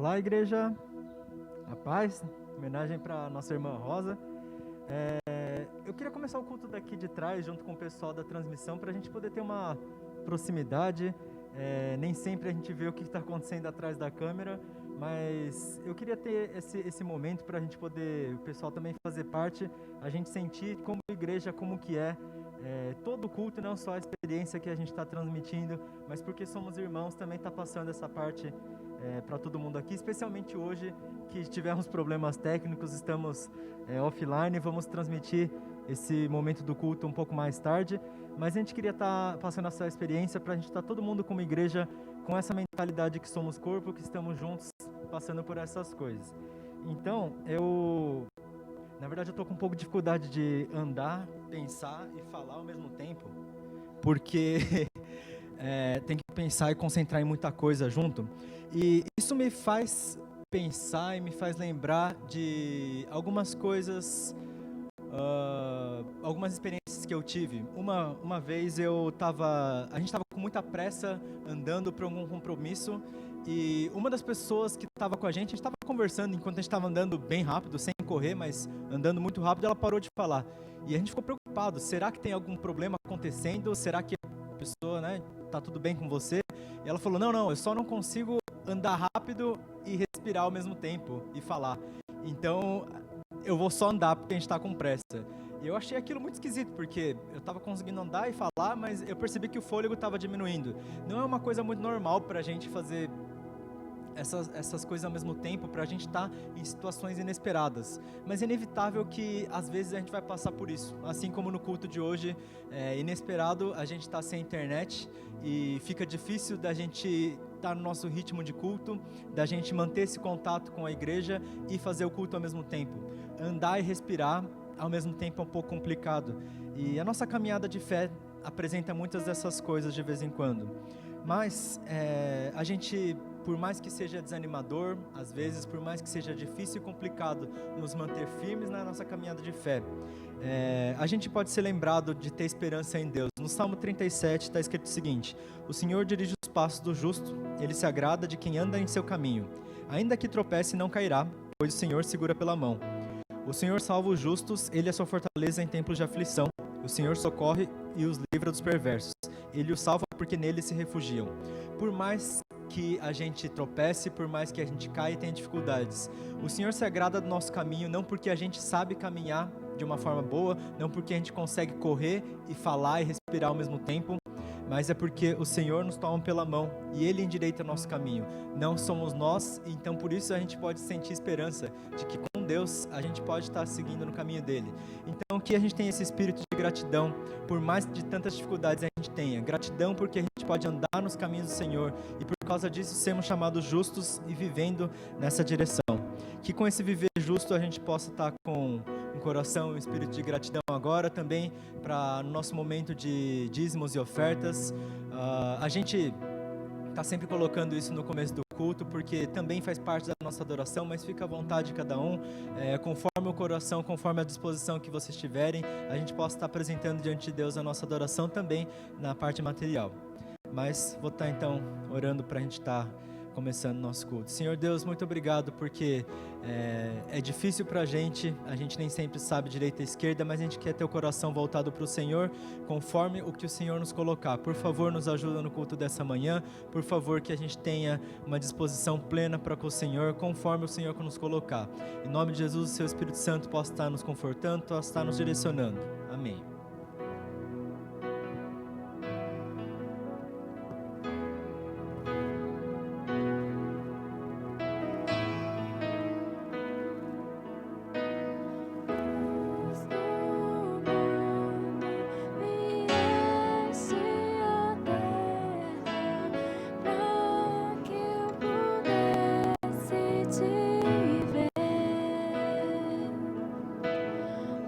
Olá, igreja, a paz, homenagem para nossa irmã Rosa. Eu queria começar o culto daqui de trás, junto com o pessoal da transmissão, para a gente poder ter uma proximidade. Nem sempre a gente vê o que está acontecendo atrás da câmera, mas eu queria ter esse momento para a gente poder, o pessoal também fazer parte, a gente sentir como igreja, como que todo o culto, não só a experiência que a gente está transmitindo, mas porque somos irmãos, também está passando essa parte para todo mundo aqui, especialmente hoje que tivemos problemas técnicos, estamos offline, vamos transmitir esse momento do culto um pouco mais tarde, mas a gente queria estar passando essa experiência para a gente estar todo mundo como igreja com essa mentalidade que somos corpo, que estamos juntos passando por essas coisas. Então, na verdade eu estou com um pouco de dificuldade de andar, pensar e falar ao mesmo tempo, porque tem que pensar e concentrar em muita coisa junto. E isso me faz pensar e me faz lembrar de algumas coisas, algumas experiências que eu tive. Uma vez a gente estava com muita pressa andando para algum compromisso e uma das pessoas que estava com a gente estava conversando enquanto a gente estava andando bem rápido, sem correr, mas andando muito rápido, ela parou de falar. E a gente ficou preocupado, será que tem algum problema acontecendo? Será que a pessoa, tá tudo bem com você? E ela falou, não, eu só não consigo andar rápido e respirar ao mesmo tempo e falar. Então, eu vou só andar porque a gente está com pressa. E eu achei aquilo muito esquisito, porque eu estava conseguindo andar e falar, mas eu percebi que o fôlego estava diminuindo. Não é uma coisa muito normal para a gente fazer essas coisas ao mesmo tempo, para a gente estar em situações inesperadas, mas é inevitável que às vezes a gente vai passar por isso, assim como no culto de hoje, inesperado, a gente está sem internet e fica difícil da gente estar no nosso ritmo de culto, da gente manter esse contato com a igreja e fazer o culto ao mesmo tempo. Andar e respirar ao mesmo tempo é um pouco complicado, e a nossa caminhada de fé apresenta muitas dessas coisas de vez em quando, mas a gente, por mais que seja desanimador, às vezes, por mais que seja difícil e complicado nos manter firmes na nossa caminhada de fé, a gente pode ser lembrado de ter esperança em Deus. No Salmo 37 está escrito o seguinte: o Senhor dirige os passos do justo, Ele se agrada de quem anda em seu caminho. Ainda que tropece, não cairá, pois o Senhor segura pela mão. O Senhor salva os justos, Ele é sua fortaleza em tempos de aflição. O Senhor socorre e os livra dos perversos. Ele os salva porque nele se refugiam. Por mais que a gente tropece, por mais que a gente caia e tenha dificuldades, o Senhor se agrada do nosso caminho, não porque a gente sabe caminhar de uma forma boa, não porque a gente consegue correr e falar e respirar ao mesmo tempo, mas é porque o Senhor nos toma pela mão e Ele endireita nosso caminho. Não somos nós, então por isso a gente pode sentir esperança de que com Deus a gente pode estar seguindo no caminho dele. Então que a gente tenha esse espírito de gratidão, por mais de tantas dificuldades a gente tenha. Gratidão porque a gente pode andar nos caminhos do Senhor e por causa disso sermos chamados justos e vivendo nessa direção. Que com esse viver justo a gente possa estar com um coração, um espírito de gratidão agora também para no nosso momento de dízimos e ofertas. A gente está sempre colocando isso no começo do culto, porque também faz parte da nossa adoração, mas fica à vontade cada um, conforme o coração, conforme a disposição que vocês tiverem, a gente possa estar apresentando diante de Deus a nossa adoração também na parte material. Mas vou estar então orando para a gente estar começando o nosso culto. Senhor Deus, muito obrigado, porque é difícil para a gente nem sempre sabe direita e esquerda, mas a gente quer ter o coração voltado para o Senhor, conforme o que o Senhor nos colocar. Por favor, nos ajuda no culto dessa manhã, por favor, que a gente tenha uma disposição plena para com o Senhor, conforme o Senhor nos colocar. Em nome de Jesus, o seu Espírito Santo possa estar nos confortando, possa estar nos direcionando. Amém.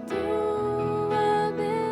Tua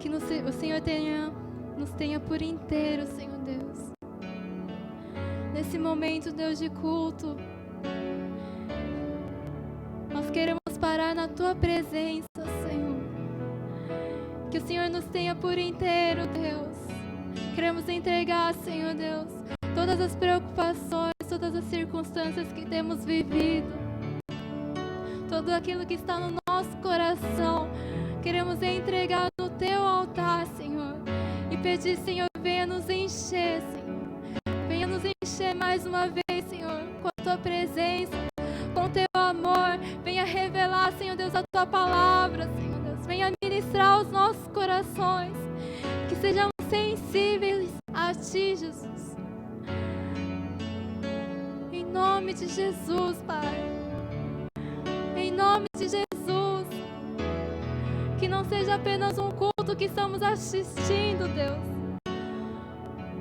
Que o Senhor nos tenha por inteiro, Senhor Deus. Nesse momento, Deus, de culto, nós queremos parar na Tua presença, Senhor. Que o Senhor nos tenha por inteiro, Deus. Queremos entregar, Senhor Deus, todas as preocupações, todas as circunstâncias que temos vivido, tudo aquilo que está no nosso coração. Queremos entregar no Teu altar, Senhor, e pedir, Senhor, venha nos encher, Senhor. Venha nos encher mais uma vez, Senhor, com a Tua presença, com o Teu amor. Venha revelar, Senhor Deus, a Tua palavra, Senhor Deus. Venha ministrar os nossos corações, que sejamos sensíveis a Ti, Jesus. Em nome de Jesus, Pai. Em nome de Jesus. Que não seja apenas um culto que estamos assistindo, Deus.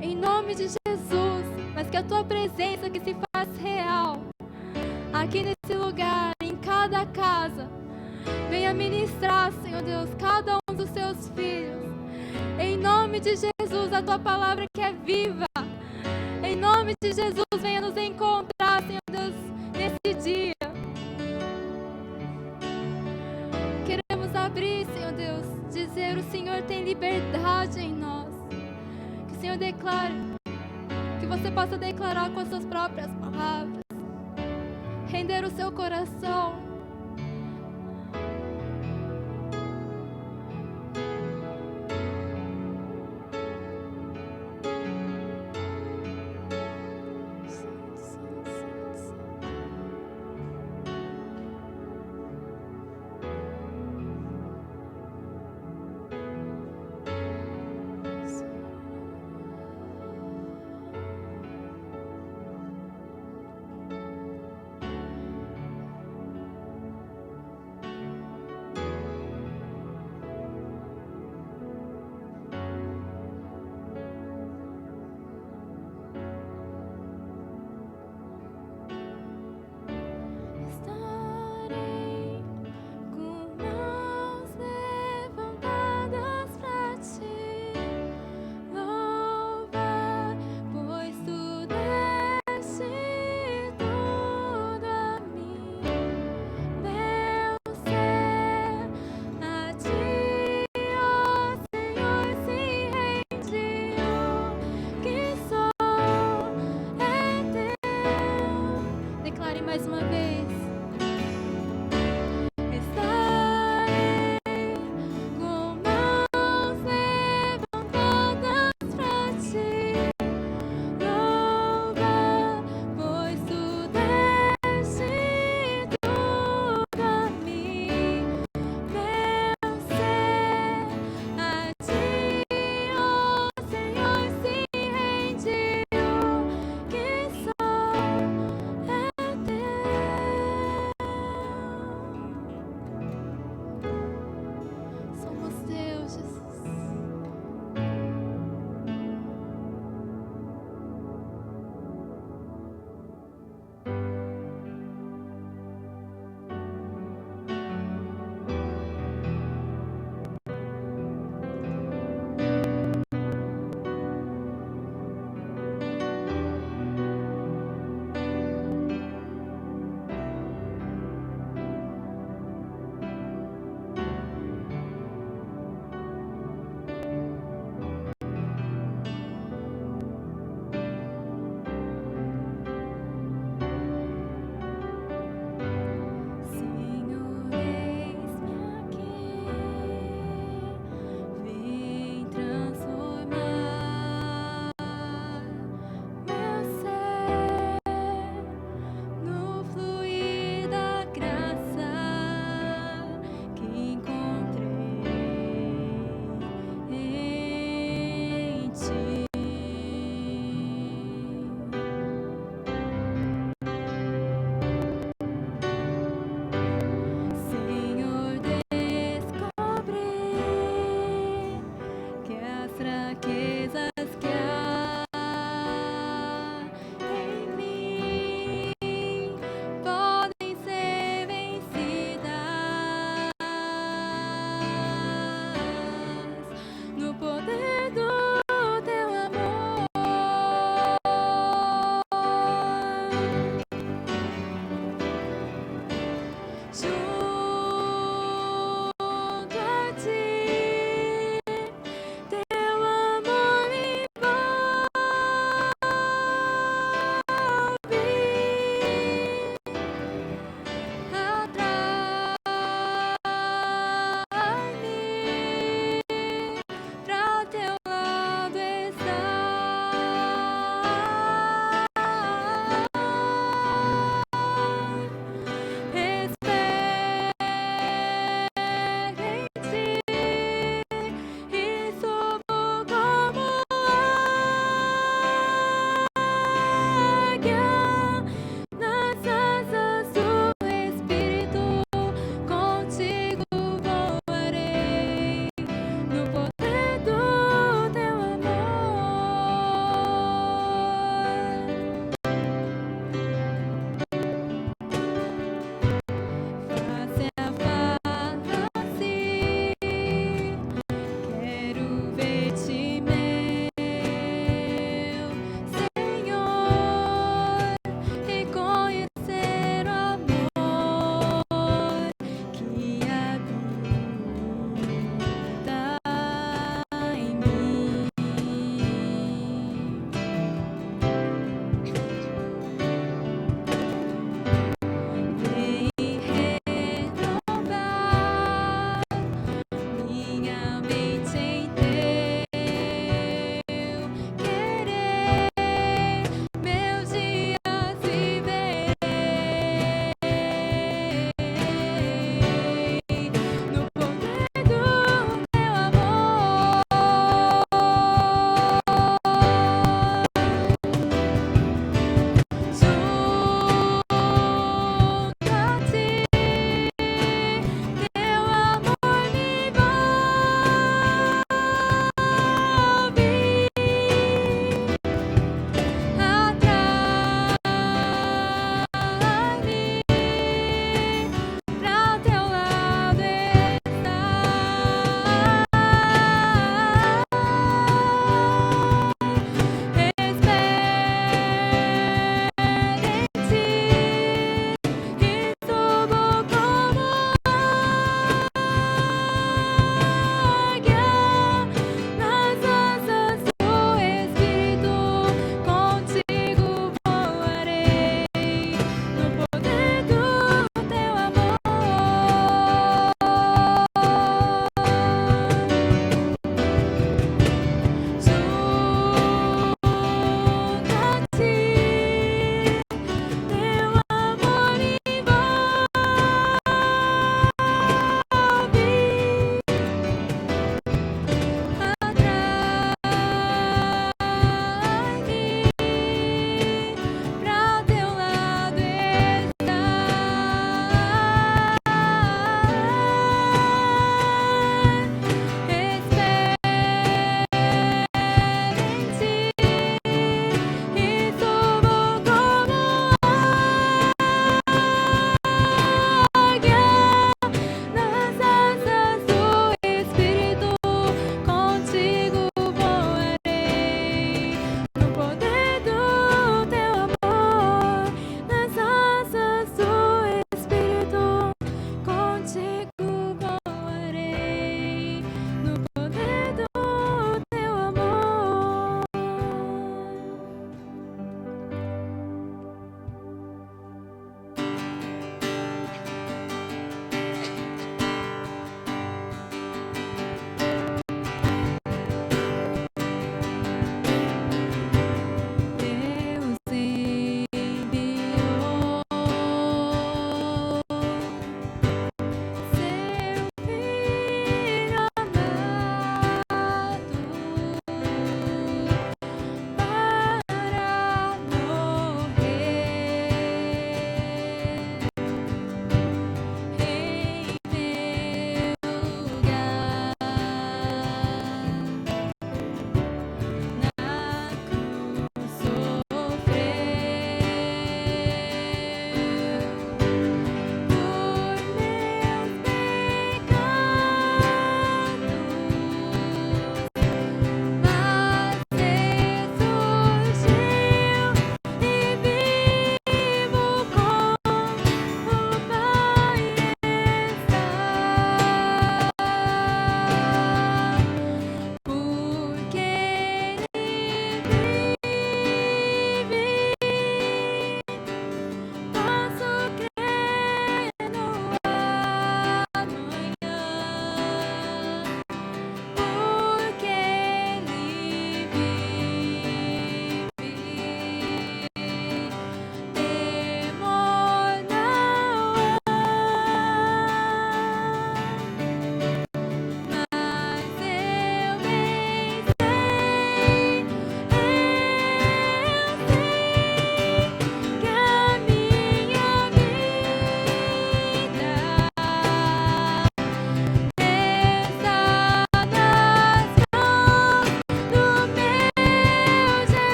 Em nome de Jesus. Mas que a Tua presença que se faz real aqui nesse lugar, em cada casa, venha ministrar, Senhor Deus, cada um dos Teus filhos. Em nome de Jesus, a Tua palavra que é viva. Em nome de Jesus, venha nos encontrar, Senhor Deus, nesse dia. Queremos abrir, Senhor Deus, dizer: o Senhor tem liberdade em nós. Que o Senhor declare, que você possa declarar com as suas próprias palavras, render o seu coração. Mais uma vez. Estarei com mãos levantadas pra Ti, louvar, pois Tu deste tudo a mim. Meu ser a Ti, ó Senhor, se rendiu, que sou é Teu. poder do teu amor. Junto a ti, teu amor me envolve, atrai-me pra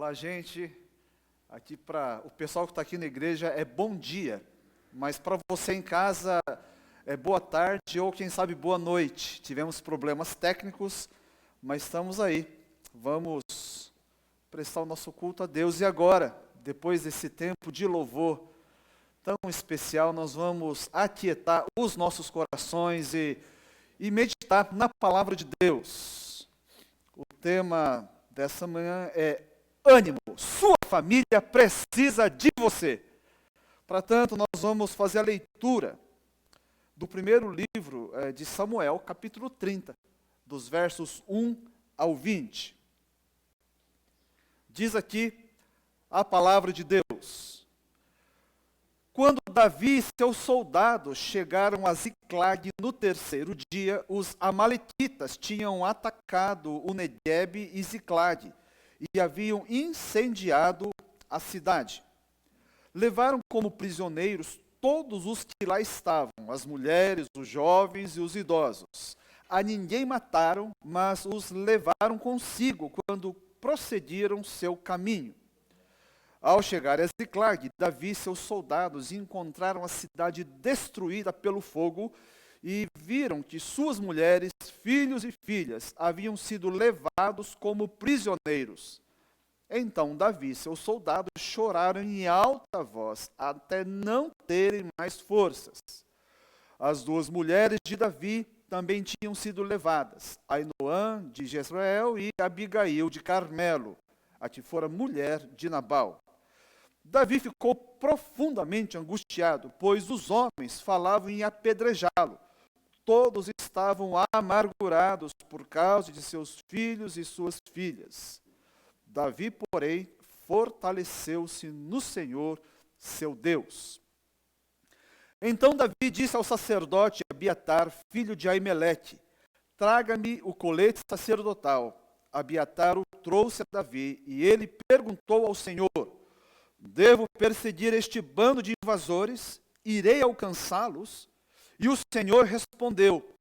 Olá, gente. Aqui para o pessoal que está aqui na igreja é bom dia, mas para você em casa é boa tarde ou quem sabe boa noite. Tivemos problemas técnicos, mas estamos aí. Vamos prestar o nosso culto a Deus. E agora, depois desse tempo de louvor tão especial, nós vamos aquietar os nossos corações e meditar na palavra de Deus. O tema dessa manhã é ânimo, sua família precisa de você. Para tanto, nós vamos fazer a leitura do primeiro livro de Samuel, capítulo 30, dos versos 1 ao 20. Diz aqui a palavra de Deus. Quando Davi e seus soldados chegaram a Ziclag no terceiro dia, os amalecitas tinham atacado o Neguebe e Ziclag e haviam incendiado a cidade. Levaram como prisioneiros todos os que lá estavam, as mulheres, os jovens e os idosos. A ninguém mataram, mas os levaram consigo quando procediram seu caminho. Ao chegar a Ziclag, Davi e seus soldados encontraram a cidade destruída pelo fogo e viram que suas mulheres, filhos e filhas haviam sido levados como prisioneiros. Então Davi e seus soldados choraram em alta voz, até não terem mais forças. As duas mulheres de Davi também tinham sido levadas, Ainoã de Jezreel e Abigail de Carmelo, a que fora mulher de Nabal. Davi ficou profundamente angustiado, pois os homens falavam em apedrejá-lo. Todos estavam amargurados por causa de seus filhos e suas filhas. Davi, porém, fortaleceu-se no Senhor, seu Deus. Então Davi disse ao sacerdote Abiatar, filho de Aimeleque: traga-me o colete sacerdotal. Abiatar o trouxe a Davi, e ele perguntou ao Senhor: devo perseguir este bando de invasores? Irei alcançá-los? E o Senhor respondeu: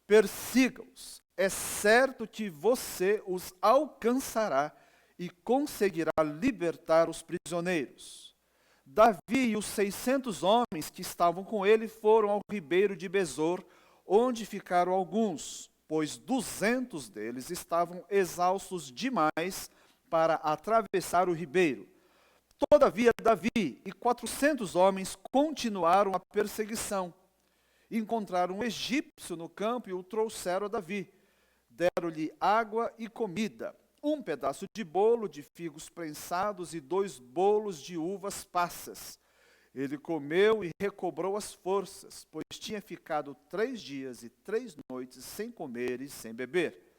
persiga-os. É certo que você os alcançará e conseguirá libertar os prisioneiros. Davi e os 600 homens que estavam com ele foram ao ribeiro de Besor, onde ficaram alguns, pois 200 deles estavam exaustos demais para atravessar o ribeiro. Todavia, Davi e 400 homens continuaram a perseguição. Encontraram um egípcio no campo e o trouxeram a Davi. Deram-lhe água e comida, um pedaço de bolo de figos prensados e 2 bolos de uvas passas. Ele comeu e recobrou as forças, pois tinha ficado 3 dias e 3 noites sem comer e sem beber.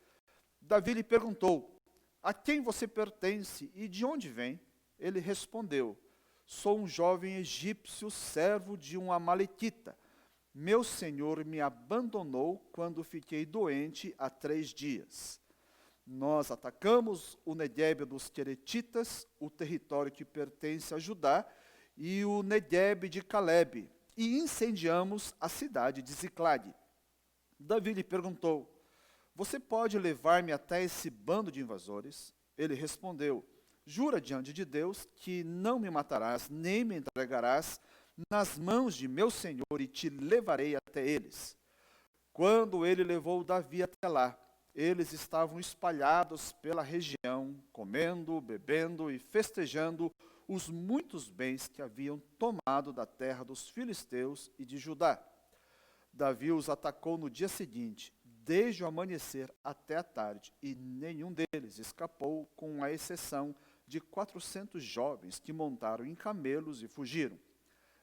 Davi lhe perguntou: a quem você pertence e de onde vem? Ele respondeu: sou um jovem egípcio, servo de um amalequita. Meu senhor me abandonou quando fiquei doente há 3 dias. Nós atacamos o Neguebe dos Queretitas, o território que pertence a Judá, e o Neguebe de Calebe, e incendiamos a cidade de Ziclag. Davi lhe perguntou: você pode levar-me até esse bando de invasores? Ele respondeu: jura diante de Deus que não me matarás, nem me entregarás nas mãos de meu senhor, e te levarei até eles. Quando ele levou Davi até lá, eles estavam espalhados pela região, comendo, bebendo e festejando os muitos bens que haviam tomado da terra dos filisteus e de Judá. Davi os atacou no dia seguinte, desde o amanhecer até a tarde, e nenhum deles escapou, com a exceção de 400 jovens que montaram em camelos e fugiram.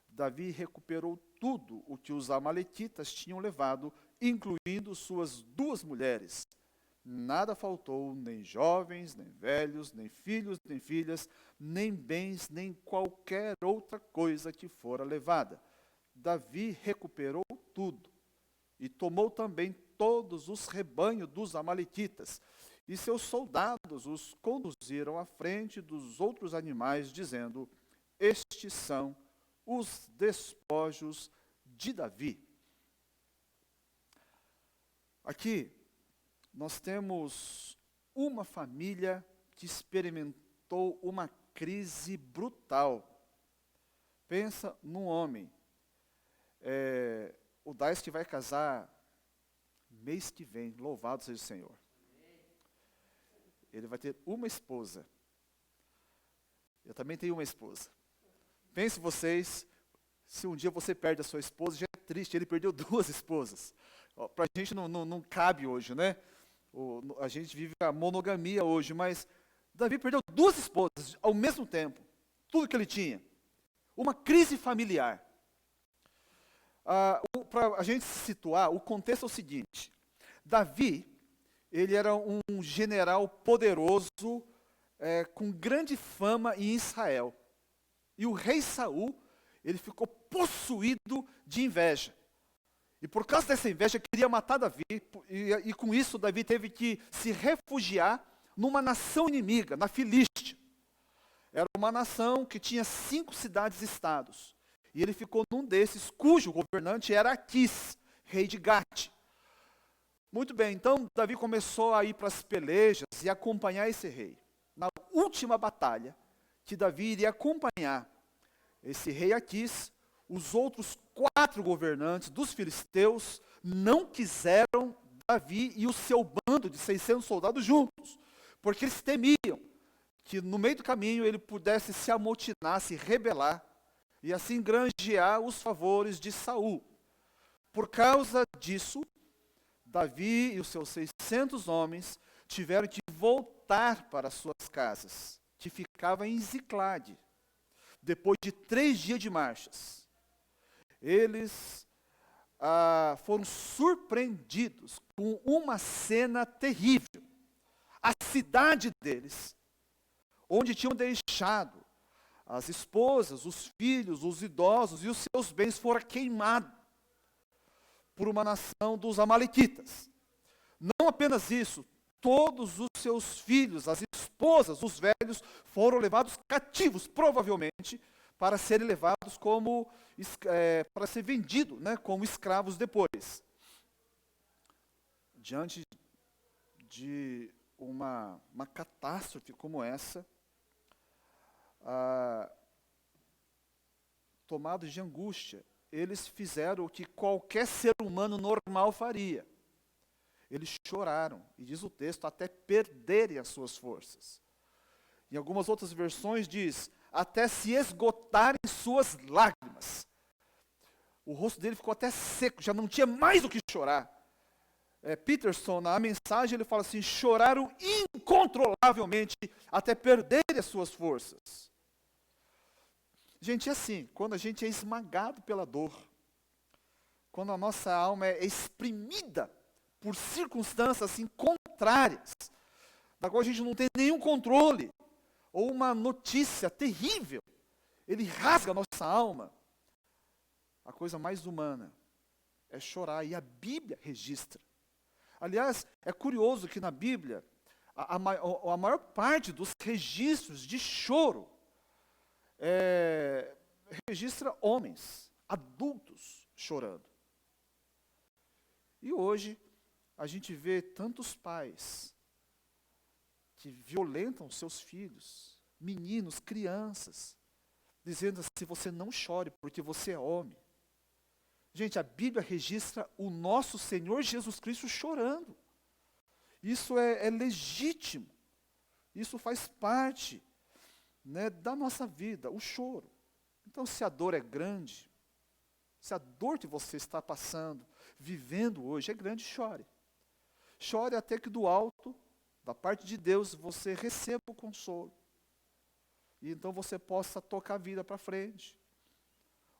Davi recuperou tudo o que os amalequitas tinham levado, incluindo suas 2 mulheres. Nada faltou, nem jovens, nem velhos, nem filhos, nem filhas, nem bens, nem qualquer outra coisa que fora levada. Davi recuperou tudo e tomou também todos os rebanhos dos amalequitas, e seus soldados os conduziram à frente dos outros animais, dizendo: estes são os despojos de Davi. Aqui nós temos uma família que enfrentou uma crise brutal. Pensa num homem, o Dais que vai casar mês que vem, louvado seja o Senhor. Ele vai ter uma esposa. Eu também tenho uma esposa. Pense vocês, se um dia você perde a sua esposa, já é triste, ele perdeu 2 esposas. Para a gente não cabe hoje, né? A gente vive a monogamia hoje, mas Davi perdeu 2 esposas ao mesmo tempo. Tudo que ele tinha. Uma crise familiar. Para a gente se situar, o contexto é o seguinte. Davi, ele era um general poderoso, com grande fama em Israel. E o rei Saul, ele ficou possuído de inveja. E por causa dessa inveja, queria matar Davi. E com isso, Davi teve que se refugiar numa nação inimiga, na Filístia. Era uma nação que tinha 5 cidades-estados. E ele ficou num desses, cujo governante era Aquis, rei de Gate. Muito bem, então Davi começou a ir para as pelejas e acompanhar esse rei. Na última batalha, que Davi iria acompanhar esse rei Aquis, os outros 4 governantes dos filisteus não quiseram Davi e o seu bando de 600 soldados juntos, porque eles temiam que no meio do caminho ele pudesse se amotinar, se rebelar, e assim granjear os favores de Saul. Por causa disso, Davi e os seus 600 homens tiveram que voltar para suas casas, que ficava em Ziclade. Depois de 3 dias de marchas, eles foram surpreendidos com uma cena terrível. A cidade deles, onde tinham deixado as esposas, os filhos, os idosos e os seus bens, foram queimados por uma nação dos amalequitas. Não apenas isso, todos os seus filhos, as esposas, os velhos, foram levados cativos, provavelmente, para serem levados como, para ser vendidos, né, como escravos depois. Diante de uma catástrofe como essa, tomados de angústia, eles fizeram o que qualquer ser humano normal faria. Eles choraram, e diz o texto, até perderem as suas forças. Em algumas outras versões diz, até se esgotarem suas lágrimas. O rosto dele ficou até seco, já não tinha mais o que chorar. Peterson, na mensagem, ele fala assim, choraram incontrolavelmente até perderem as suas forças. Gente, é assim, quando a gente é esmagado pela dor, quando a nossa alma é exprimida por circunstâncias assim contrárias, da qual a gente não tem nenhum controle, ou uma notícia terrível, ele rasga a nossa alma, a coisa mais humana é chorar, e a Bíblia registra. Aliás, é curioso que na Bíblia, a maior parte dos registros de choro registra homens, adultos, chorando. E hoje, a gente vê tantos pais que violentam seus filhos, meninos, crianças, dizendo assim, você não chore porque você é homem. Gente, a Bíblia registra o nosso Senhor Jesus Cristo chorando. Isso é legítimo. Isso faz parte, né, da nossa vida, o choro. Então, se a dor é grande, se a dor que você está passando, vivendo hoje é grande, chore. Chore até que do alto, da parte de Deus, você receba o consolo. E então você possa tocar a vida para frente.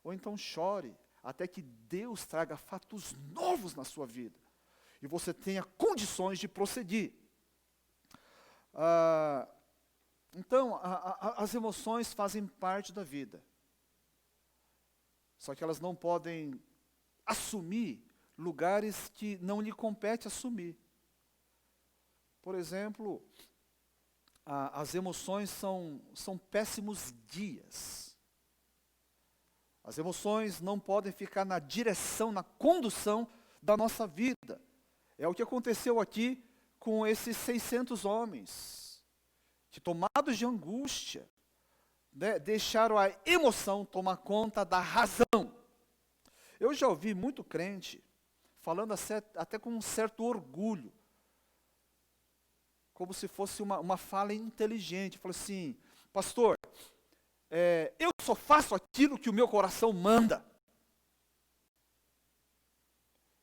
Ou então chore até que Deus traga fatos novos na sua vida. E você tenha condições de prosseguir. Então, as emoções fazem parte da vida. Só que elas não podem assumir lugares que não lhe compete assumir. Por exemplo, as emoções são péssimos guias. As emoções não podem ficar na direção, na condução da nossa vida. É o que aconteceu aqui com esses 600 homens, que tomados de angústia, né, deixaram a emoção tomar conta da razão. Eu já ouvi muito crente falando até com um certo orgulho, como se fosse uma fala inteligente. Falou assim: pastor, eu só faço aquilo que o meu coração manda.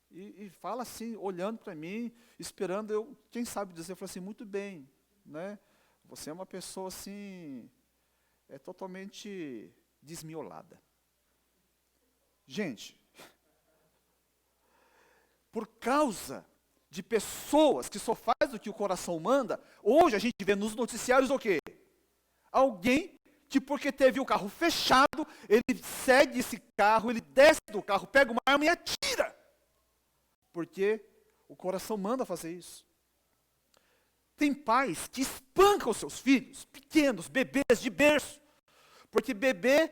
E fala assim, olhando para mim, esperando eu, quem sabe dizer, eu falo assim, muito bem, né? Você é uma pessoa assim, totalmente desmiolada. Gente, por causa de pessoas que só fazem o que o coração manda, hoje a gente vê nos noticiários o quê? Alguém que porque teve o carro fechado, ele segue esse carro, ele desce do carro, pega uma arma e atira. Porque o coração manda fazer isso. Tem pais que espancam os seus filhos, pequenos, bebês de berço, porque bebê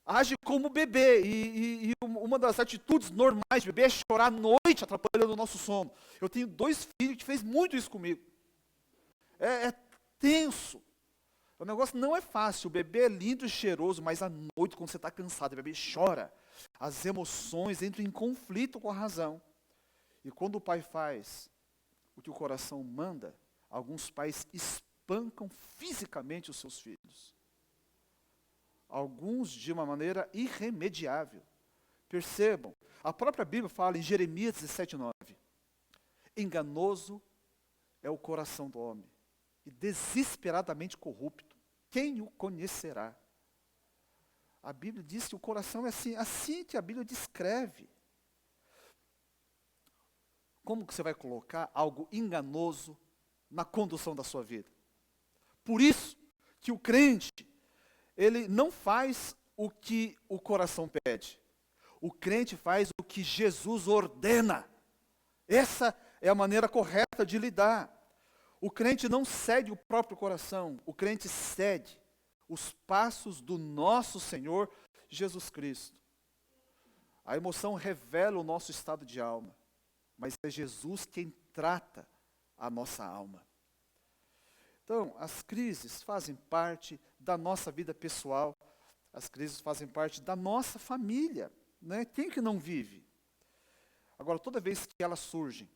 age como bebê, e uma das atitudes normais de bebê é chorar à noite, atrapalhando o nosso sono. Eu tenho 2 filhos que fez muito isso comigo. É tenso. O negócio não é fácil. O bebê é lindo e cheiroso, mas à noite, quando você está cansado, o bebê chora. As emoções entram em conflito com a razão. E quando o pai faz o que o coração manda, alguns pais espancam fisicamente os seus filhos. Alguns de uma maneira irremediável. Percebam, a própria Bíblia fala em Jeremias 17:9. Enganoso é o coração do homem, e desesperadamente corrupto. Quem o conhecerá? A Bíblia diz que o coração é assim que a Bíblia descreve. Como que você vai colocar algo enganoso na condução da sua vida? Por isso que o crente, ele não faz o que o coração pede. O crente faz o que Jesus ordena. Essa é a maneira correta de lidar. O crente não segue o próprio coração, o crente segue os passos do nosso Senhor Jesus Cristo. A emoção revela o nosso estado de alma, mas é Jesus quem trata a nossa alma. Então, as crises fazem parte da nossa vida pessoal, as crises fazem parte da nossa família, né? Quem que não vive? Agora, toda vez que elas surgem,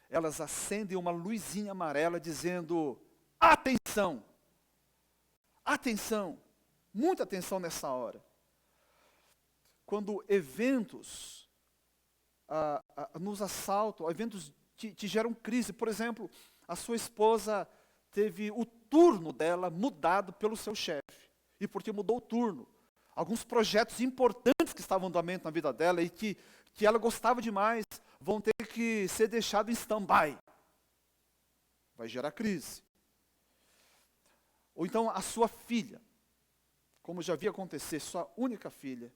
elas acendem uma luzinha amarela dizendo: atenção! Atenção! Muita atenção nessa hora. Quando eventos nos assaltam, eventos te geram crise. Por exemplo, a sua esposa teve o turno dela mudado pelo seu chefe. E porque mudou o turno, alguns projetos importantes que estavam em andamento na vida dela e que ela gostava demais, vão ter que ser deixados em stand-by. Vai gerar crise. Ou então a sua filha, como já havia acontecer, sua única filha,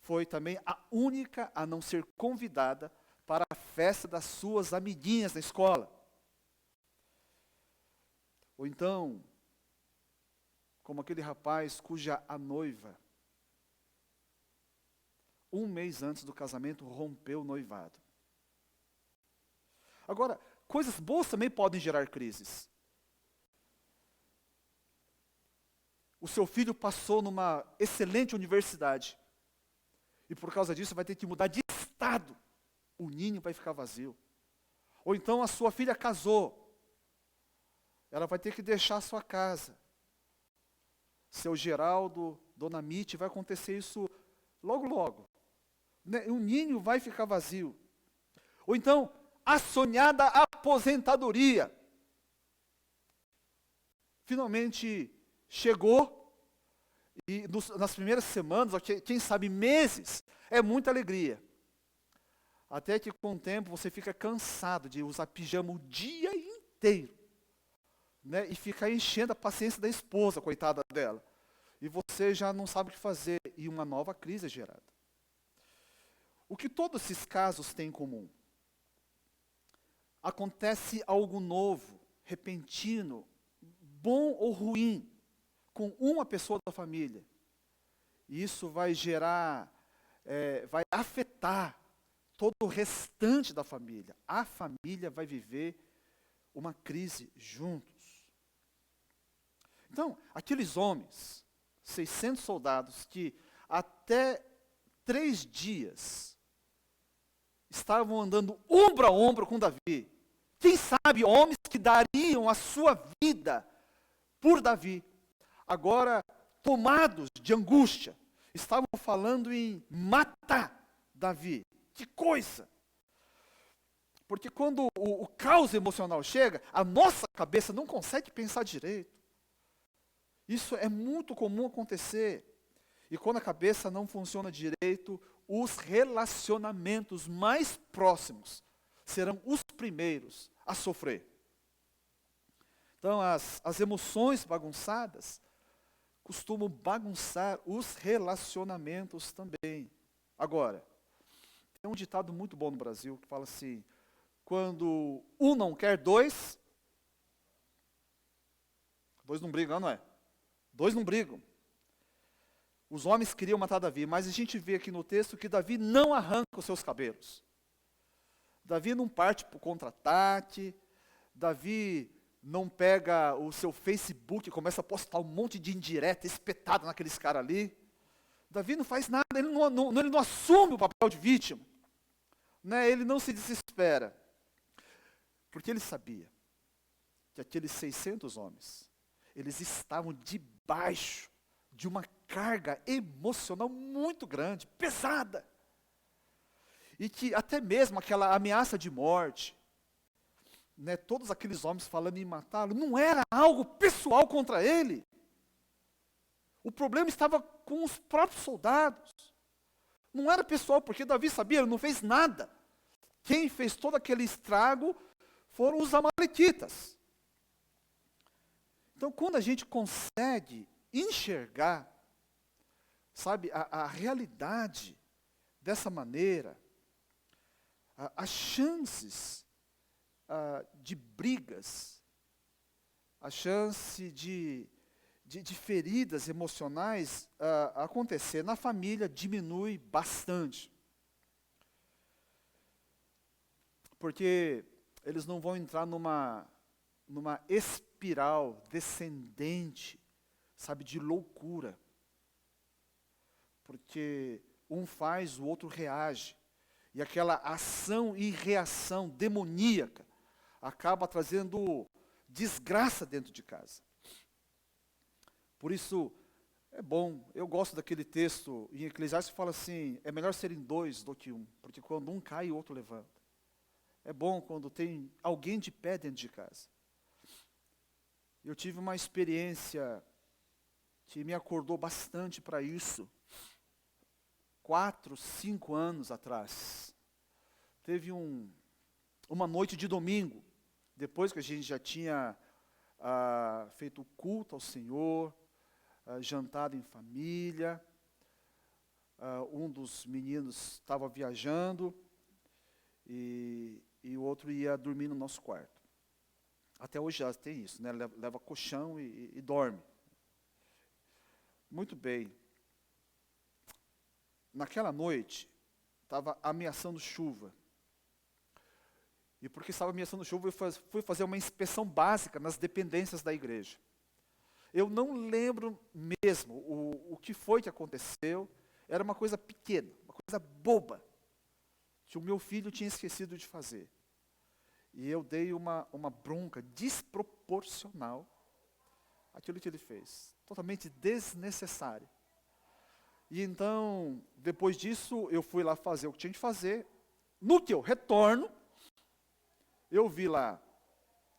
foi também a única a não ser convidada para a festa das suas amiguinhas na escola. Ou então, como aquele rapaz cuja a noiva, 1 mês antes do casamento, rompeu o noivado. Agora, coisas boas também podem gerar crises. O seu filho passou numa excelente universidade, e por causa disso vai ter que mudar de estado. O ninho vai ficar vazio. Ou então a sua filha casou, ela vai ter que deixar a sua casa. Seu Geraldo, Dona Mite, vai acontecer isso logo, logo. O ninho vai ficar vazio. Ou então, a sonhada aposentadoria. Finalmente chegou, e nas primeiras semanas, ou quem sabe meses, é muita alegria. Até que com o tempo você fica cansado de usar pijama o dia inteiro. Né? E fica enchendo a paciência da esposa, coitada dela. E você já não sabe o que fazer, e uma nova crise é gerada. O que todos esses casos têm em comum? Acontece algo novo, repentino, bom ou ruim, com uma pessoa da família. E isso vai gerar, vai afetar todo o restante da família. A família vai viver uma crise juntos. Então, aqueles homens, 600 soldados, que até 3 dias estavam andando ombro a ombro com Davi. Quem sabe homens que dariam a sua vida por Davi. Agora, tomados de angústia, estavam falando em matar Davi. Que coisa! Porque quando o caos emocional chega, a nossa cabeça não consegue pensar direito. Isso é muito comum acontecer. E quando a cabeça não funciona direito, os relacionamentos mais próximos serão os primeiros a sofrer. Então, as emoções bagunçadas costumam bagunçar os relacionamentos também. Agora, tem um ditado muito bom no Brasil que fala assim: quando um não quer dois não brigam, não é? 2 não brigam. Os homens queriam matar Davi, mas a gente vê aqui no texto que Davi não arranca os seus cabelos. Davi não parte para o contra-ataque. Davi não pega o seu Facebook e começa a postar um monte de indireta espetada naqueles caras ali. Davi não faz nada, ele não assume o papel de vítima. Né? Ele não se desespera. Porque ele sabia que aqueles 600 homens, eles estavam debaixo de uma carga emocional muito grande, pesada. E que até mesmo aquela ameaça de morte, né, todos aqueles homens falando em matá-lo, não era algo pessoal contra ele. O problema estava com os próprios soldados. Não era pessoal, porque Davi sabia, ele não fez nada. Quem fez todo aquele estrago foram os amalecitas. Então, quando a gente consegue enxergar, sabe, a realidade dessa maneira, as chances de brigas, a chance de feridas emocionais acontecer na família diminui bastante. Porque eles não vão entrar numa espiral descendente, sabe, de loucura. Porque um faz, o outro reage. E aquela ação e reação demoníaca acaba trazendo desgraça dentro de casa. Por isso, é bom, eu gosto daquele texto em Eclesiastes que fala assim, é melhor serem 2 do que 1, porque quando um cai, o outro levanta. É bom quando tem alguém de pé dentro de casa. Eu tive uma experiência que me acordou bastante para isso. 4, 5 anos atrás. Teve uma noite de domingo, depois que a gente já tinha feito o culto ao Senhor, jantado em família. Um dos meninos estava viajando e o outro ia dormir no nosso quarto. Até hoje já tem isso, né? Leva colchão e dorme. Muito bem. Naquela noite, estava ameaçando chuva. E porque estava ameaçando chuva, eu fui fazer uma inspeção básica nas dependências da igreja. Eu não lembro mesmo o que foi que aconteceu. Era uma coisa pequena, uma coisa boba, que o meu filho tinha esquecido de fazer. E eu dei uma bronca desproporcional àquilo que ele fez. Totalmente desnecessário. E então, depois disso, eu fui lá fazer o que tinha que fazer. No que eu retorno, eu vi lá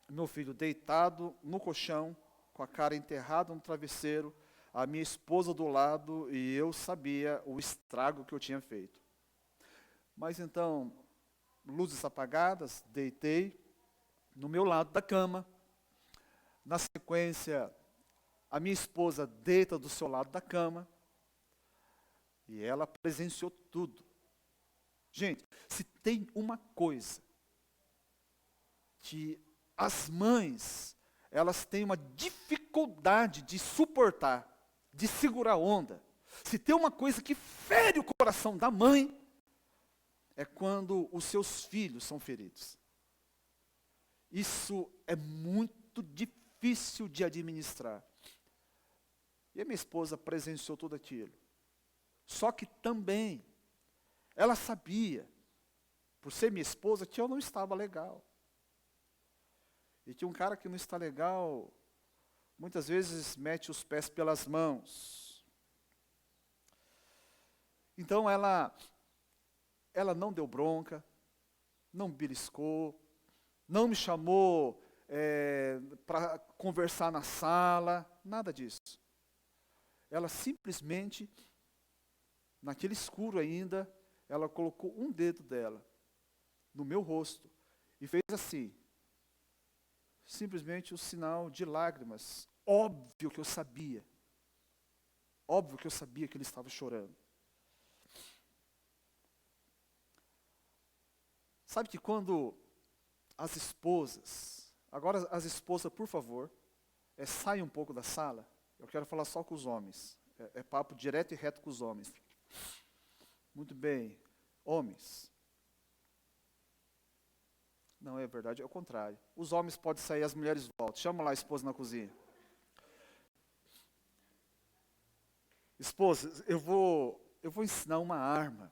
meu filho deitado no colchão, com a cara enterrada no travesseiro, a minha esposa do lado, e eu sabia o estrago que eu tinha feito. Mas então, luzes apagadas, deitei no meu lado da cama. Na sequência, a minha esposa deita do seu lado da cama. E ela presenciou tudo. Gente, se tem uma coisa que as mães, elas têm uma dificuldade de suportar, de segurar a onda. Se tem uma coisa que fere o coração da mãe, é quando os seus filhos são feridos. Isso é muito difícil de administrar. E a minha esposa presenciou tudo aquilo. Só que também, ela sabia, por ser minha esposa, que eu não estava legal. E que um cara que não está legal, muitas vezes mete os pés pelas mãos. Então ela não deu bronca, não beliscou, não me chamou para conversar na sala, nada disso. Ela simplesmente, naquele escuro ainda, ela colocou um dedo dela no meu rosto e fez assim, simplesmente o sinal de lágrimas. Óbvio que eu sabia que ele estava chorando. Sabe que quando as esposas, agora as esposas, por favor, saiam um pouco da sala, eu quero falar só com os homens, é papo direto e reto com os homens. Muito bem, homens. Não, é verdade, é o contrário. Os homens podem sair, as mulheres voltam. Chama lá a esposa na cozinha. Esposa, eu vou ensinar uma arma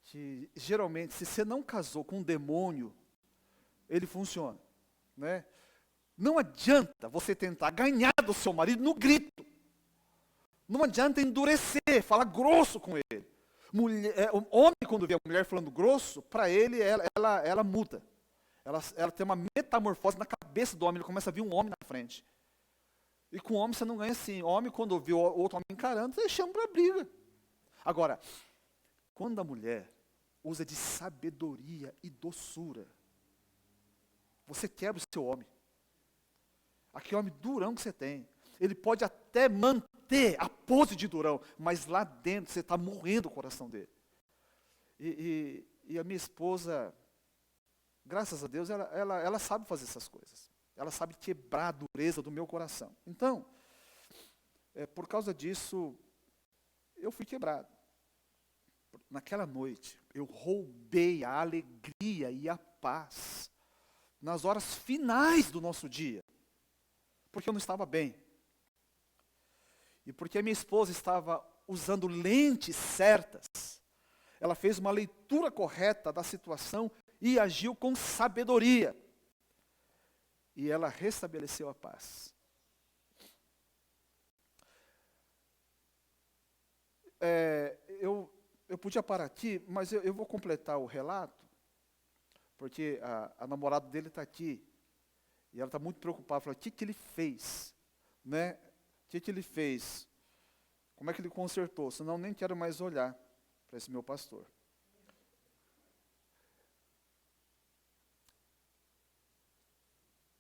que geralmente, se você não casou com um demônio, ele funciona, né? Não adianta você tentar ganhar do seu marido no grito. Não adianta endurecer, falar grosso com ele. Homem, quando vê a mulher falando grosso, para ele, ela muda. Ela tem uma metamorfose na cabeça do homem, ele começa a ver um homem na frente. E com homem você não ganha assim. Homem, quando vê o outro homem encarando, você chama para briga. Agora, quando a mulher usa de sabedoria e doçura, você quebra o seu homem. Aquele homem durão que você tem, ele pode até manter a pose de durão, mas lá dentro você está morrendo o coração dele. E a minha esposa, graças a Deus, ela sabe fazer essas coisas. Ela sabe quebrar a dureza do meu coração. Então, por causa disso, eu fui quebrado. Naquela noite, eu roubei a alegria e a paz nas horas finais do nosso dia, porque eu não estava bem. E porque a minha esposa estava usando lentes certas, ela fez uma leitura correta da situação e agiu com sabedoria. E ela restabeleceu a paz. Eu podia parar aqui, mas eu vou completar o relato, porque a namorada dele está aqui, e ela está muito preocupada, falou, o que ele fez? Né? O que ele fez? Como é que ele consertou? Senão nem quero mais olhar para esse meu pastor.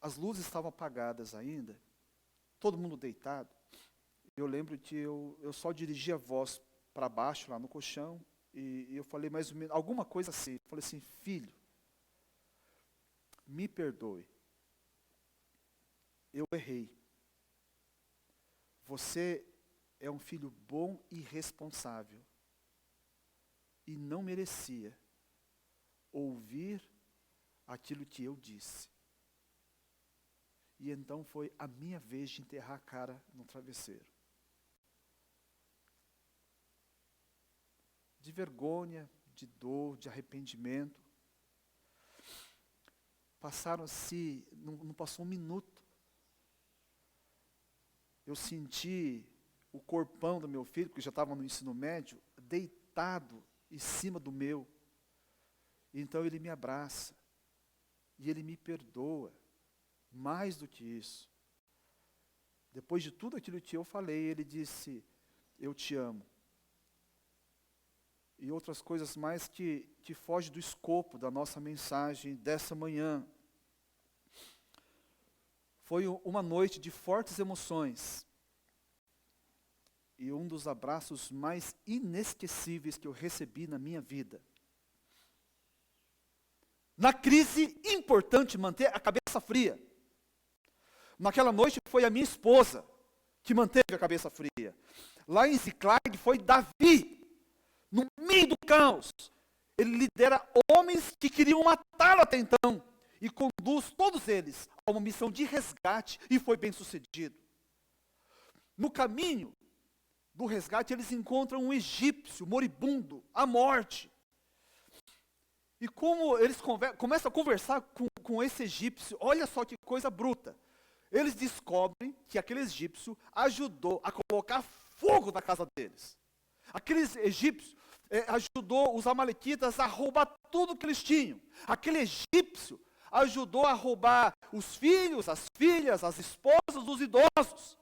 As luzes estavam apagadas ainda, todo mundo deitado. Eu lembro que eu só dirigi a voz para baixo, lá no colchão, e eu falei mais ou menos, alguma coisa assim. Eu falei assim, filho, me perdoe. Eu errei. Você é um filho bom e responsável. E não merecia ouvir aquilo que eu disse. E então foi a minha vez de enterrar a cara no travesseiro. De vergonha, de dor, de arrependimento. Passaram-se, não passou um minuto. Eu senti o corpão do meu filho, que já estava no ensino médio, deitado em cima do meu. Então ele me abraça. E ele me perdoa. Mais do que isso. Depois de tudo aquilo que eu falei, ele disse, eu te amo. E outras coisas mais que fogem do escopo da nossa mensagem dessa manhã. Foi uma noite de fortes emoções. E um dos abraços mais inesquecíveis que eu recebi na minha vida. Na crise, importante manter a cabeça fria. Naquela noite foi a minha esposa que manteve a cabeça fria. Lá em Ziklag foi Davi, no meio do caos. Ele lidera homens que queriam matá-lo até então. E conduz todos eles a uma missão de resgate e foi bem sucedido. No caminho do resgate, eles encontram um egípcio moribundo, à morte. E como eles começam a conversar com esse egípcio, olha só que coisa bruta. Eles descobrem que aquele egípcio ajudou a colocar fogo na casa deles. Aquele egípcio ajudou os amalequitas a roubar tudo que eles tinham. Aquele egípcio ajudou a roubar os filhos, as filhas, as esposas dos idosos.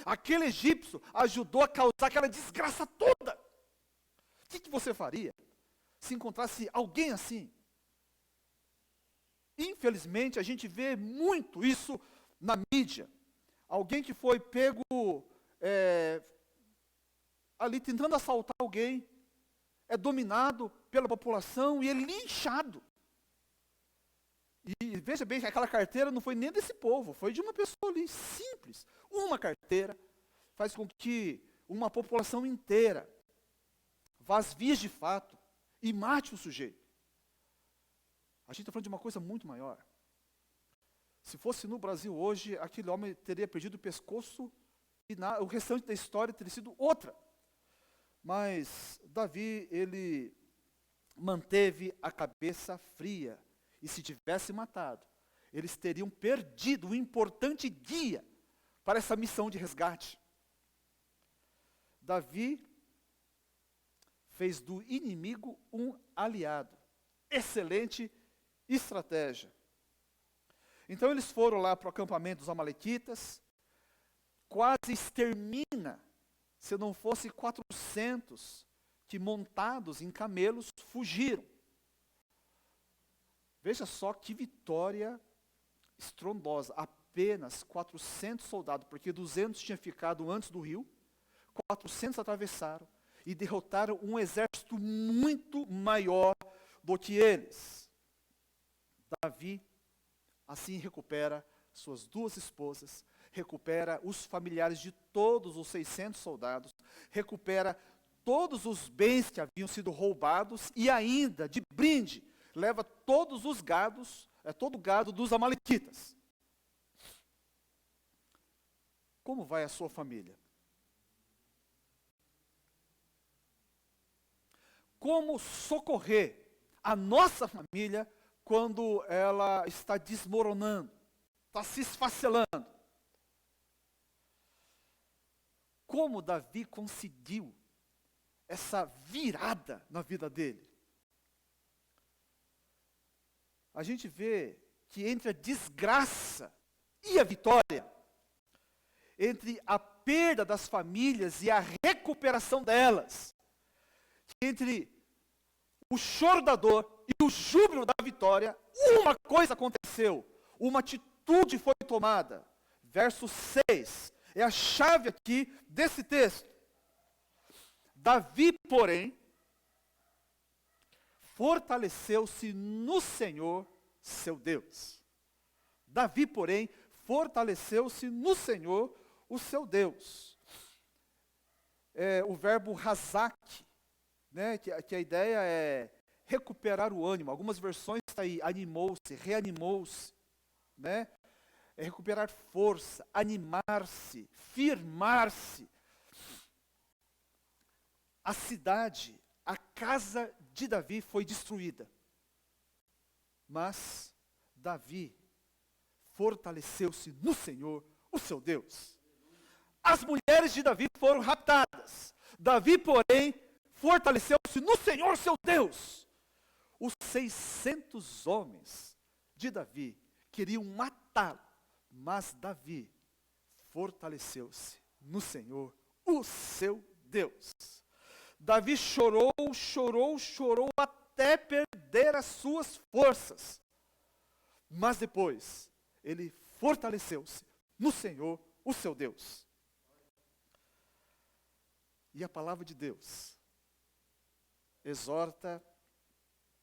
Aquele egípcio ajudou a causar aquela desgraça toda. O que você faria se encontrasse alguém assim? Infelizmente, a gente vê muito isso na mídia. Alguém que foi pego ali tentando assaltar alguém, é dominado pela população e é linchado. E veja bem que aquela carteira não foi nem desse povo, foi de uma pessoa ali, simples. Uma carteira faz com que uma população inteira vá às vias de fato e mate o sujeito. A gente está falando de uma coisa muito maior. Se fosse no Brasil hoje, aquele homem teria perdido o pescoço e o restante da história teria sido outra. Mas Davi, ele manteve a cabeça fria. E se tivesse matado, eles teriam perdido um importante guia para essa missão de resgate. Davi fez do inimigo um aliado. Excelente estratégia. Então eles foram lá para o acampamento dos amalequitas, quase extermina, se não fosse 400 que montados em camelos fugiram. Veja só que vitória estrondosa, apenas 400 soldados, porque 200 tinham ficado antes do rio, 400 atravessaram e derrotaram um exército muito maior do que eles. Davi, assim, recupera suas 2 esposas, recupera os familiares de todos os 600 soldados, recupera todos os bens que haviam sido roubados e ainda, de brinde, leva todos os gados, todo o gado dos amalequitas. Como vai a sua família? Como socorrer a nossa família quando ela está desmoronando, está se esfacelando? Como Davi conseguiu essa virada na vida dele? A gente vê que entre a desgraça e a vitória, entre a perda das famílias e a recuperação delas, entre o choro da dor e o júbilo da vitória, uma coisa aconteceu, uma atitude foi tomada. Verso 6, é a chave aqui desse texto. Davi, porém, fortaleceu-se no Senhor, seu Deus. Davi, porém, fortaleceu-se no Senhor, o seu Deus. O verbo razak, né, que a ideia é recuperar o ânimo. Algumas versões está aí, animou-se, reanimou-se, né? É recuperar força, animar-se, firmar-se. A cidade, a casa de Davi foi destruída. Mas Davi fortaleceu-se no Senhor, o seu Deus. As mulheres de Davi foram raptadas. Davi, porém, fortaleceu-se no Senhor, seu Deus. Os 600 homens de Davi queriam matá-lo, mas Davi fortaleceu-se no Senhor, o seu Deus. Davi chorou, chorou, chorou até perder as suas forças. Mas depois, ele fortaleceu-se no Senhor, o seu Deus. E a palavra de Deus exorta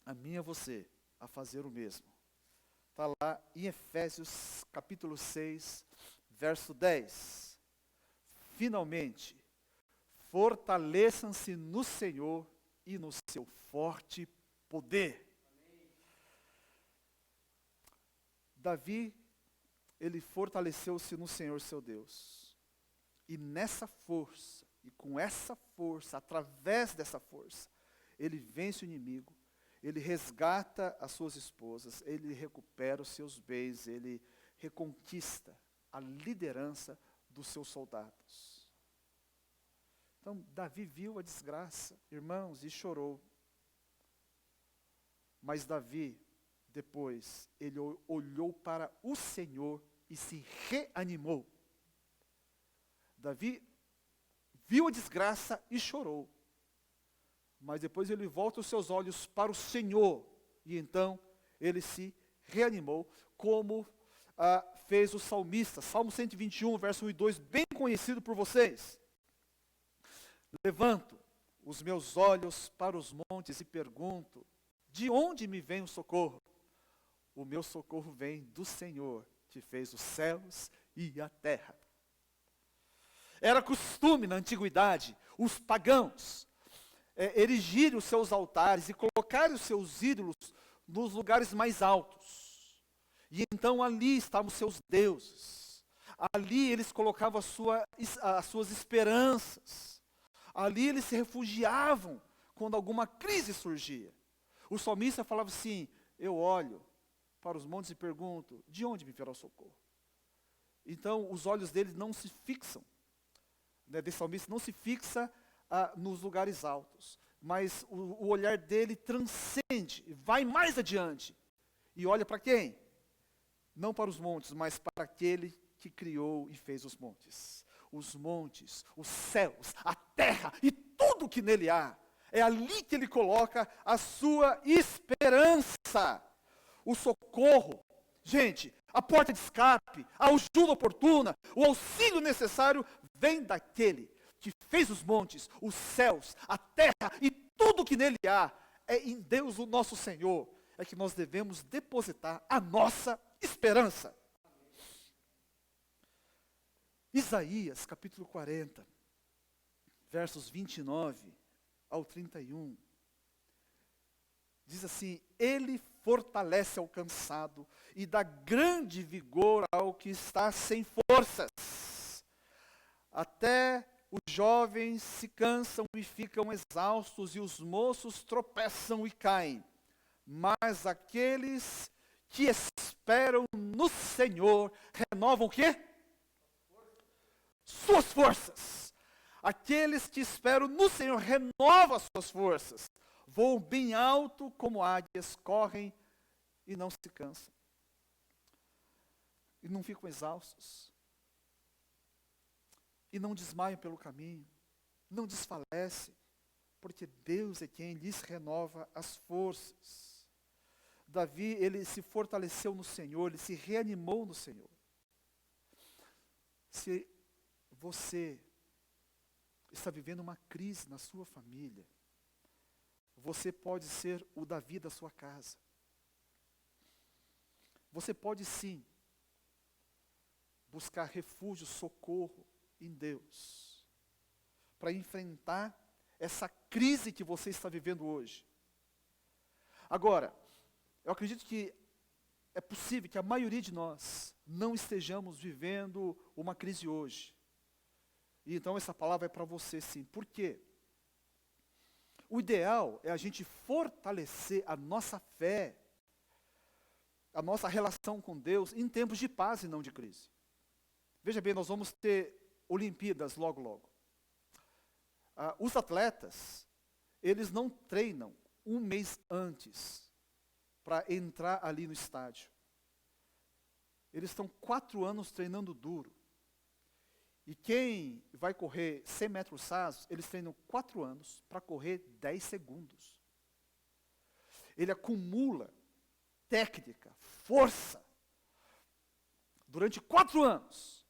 a mim e a você a fazer o mesmo. Está lá em Efésios capítulo 6, verso 10. Finalmente, fortaleçam-se no Senhor e no seu forte poder. Davi, ele fortaleceu-se no Senhor, seu Deus. E nessa força, e com essa força, através dessa força, ele vence o inimigo, ele resgata as suas esposas, ele recupera os seus bens, ele reconquista a liderança dos seus soldados. Então, Davi viu a desgraça, irmãos, e chorou. Mas Davi, depois, ele olhou para o Senhor e se reanimou. Davi viu a desgraça e chorou. Mas depois ele volta os seus olhos para o Senhor. E então ele se reanimou, como fez o salmista. Salmo 121, verso 1 e 2, bem conhecido por vocês. Levanto os meus olhos para os montes e pergunto, de onde me vem o socorro? O meu socorro vem do Senhor, que fez os céus e a terra. Era costume na antiguidade, os pagãos erigirem os seus altares e colocarem os seus ídolos nos lugares mais altos. E então ali estavam os seus deuses. Ali eles colocavam as suas esperanças. Ali eles se refugiavam quando alguma crise surgia. O salmista falava assim, eu olho para os montes e pergunto, de onde me virá o socorro? Então os olhos dele não se fixam, desse salmista não se fixa nos lugares altos, mas o olhar dele transcende, vai mais adiante, e olha para quem? Não para os montes, mas para aquele que criou e fez os montes, os céus, a terra e tudo que nele há. É ali que ele coloca a sua esperança, o socorro. Gente, a porta de escape, a ajuda oportuna, o auxílio necessário vem daquele que fez os montes, os céus, a terra e tudo que nele há. É em Deus o nosso Senhor, é que nós devemos depositar a nossa esperança. Isaías capítulo 40, versos 29 ao 31, diz assim, ele fortalece ao cansado e dá grande vigor ao que está sem forças. Até os jovens se cansam e ficam exaustos e os moços tropeçam e caem. Mas aqueles que esperam no Senhor renovam o quê? Suas forças. Aqueles que esperam no Senhor renovam as suas forças. Voam bem alto como águias, correm e não se cansam. E não ficam exaustos. E não desmaiam pelo caminho. Não desfalecem. Porque Deus é quem lhes renova as forças. Davi, ele se fortaleceu no Senhor, ele se reanimou no Senhor. Se você está vivendo uma crise na sua família, você pode ser o Davi da sua casa. Você pode sim buscar refúgio, socorro em Deus, para enfrentar essa crise que você está vivendo hoje. Agora, eu acredito que é possível que a maioria de nós não estejamos vivendo uma crise hoje. E então essa palavra é para você sim. Por quê? O ideal é a gente fortalecer a nossa fé, a nossa relação com Deus em tempos de paz e não de crise. Veja bem, nós vamos ter Olimpíadas logo, logo. Os atletas, eles não treinam um mês antes para entrar ali no estádio. Eles estão 4 anos treinando duro. E quem vai correr 100 metros rasos, eles treinam 4 anos para correr 10 segundos. Ele acumula técnica, força, durante 4 anos,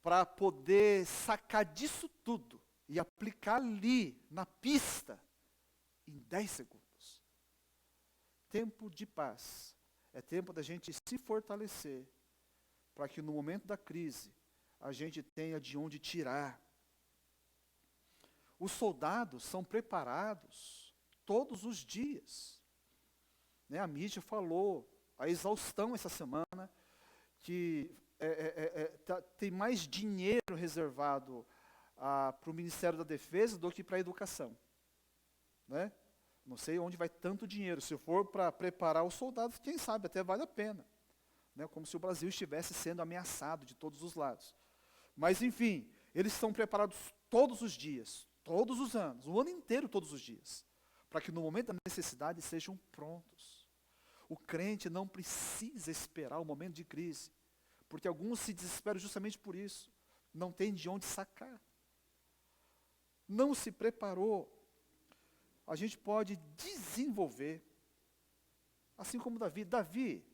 para poder sacar disso tudo e aplicar ali, na pista, em 10 segundos. Tempo de paz. É tempo da gente se fortalecer, para que no momento da crise, a gente tenha de onde tirar. Os soldados são preparados todos os dias. A mídia falou a exaustão essa semana, que tem mais dinheiro reservado para o Ministério da Defesa do que para a educação. Né? Não sei onde vai tanto dinheiro. Se for para preparar os soldados, quem sabe até vale a pena. Né? Como se o Brasil estivesse sendo ameaçado de todos os lados. Mas, enfim, eles são preparados todos os dias, todos os anos, o ano inteiro, todos os dias, para que no momento da necessidade sejam prontos. O crente não precisa esperar o momento de crise, porque alguns se desesperam justamente por isso. Não tem de onde sacar. Não se preparou. A gente pode desenvolver, assim como Davi. Davi,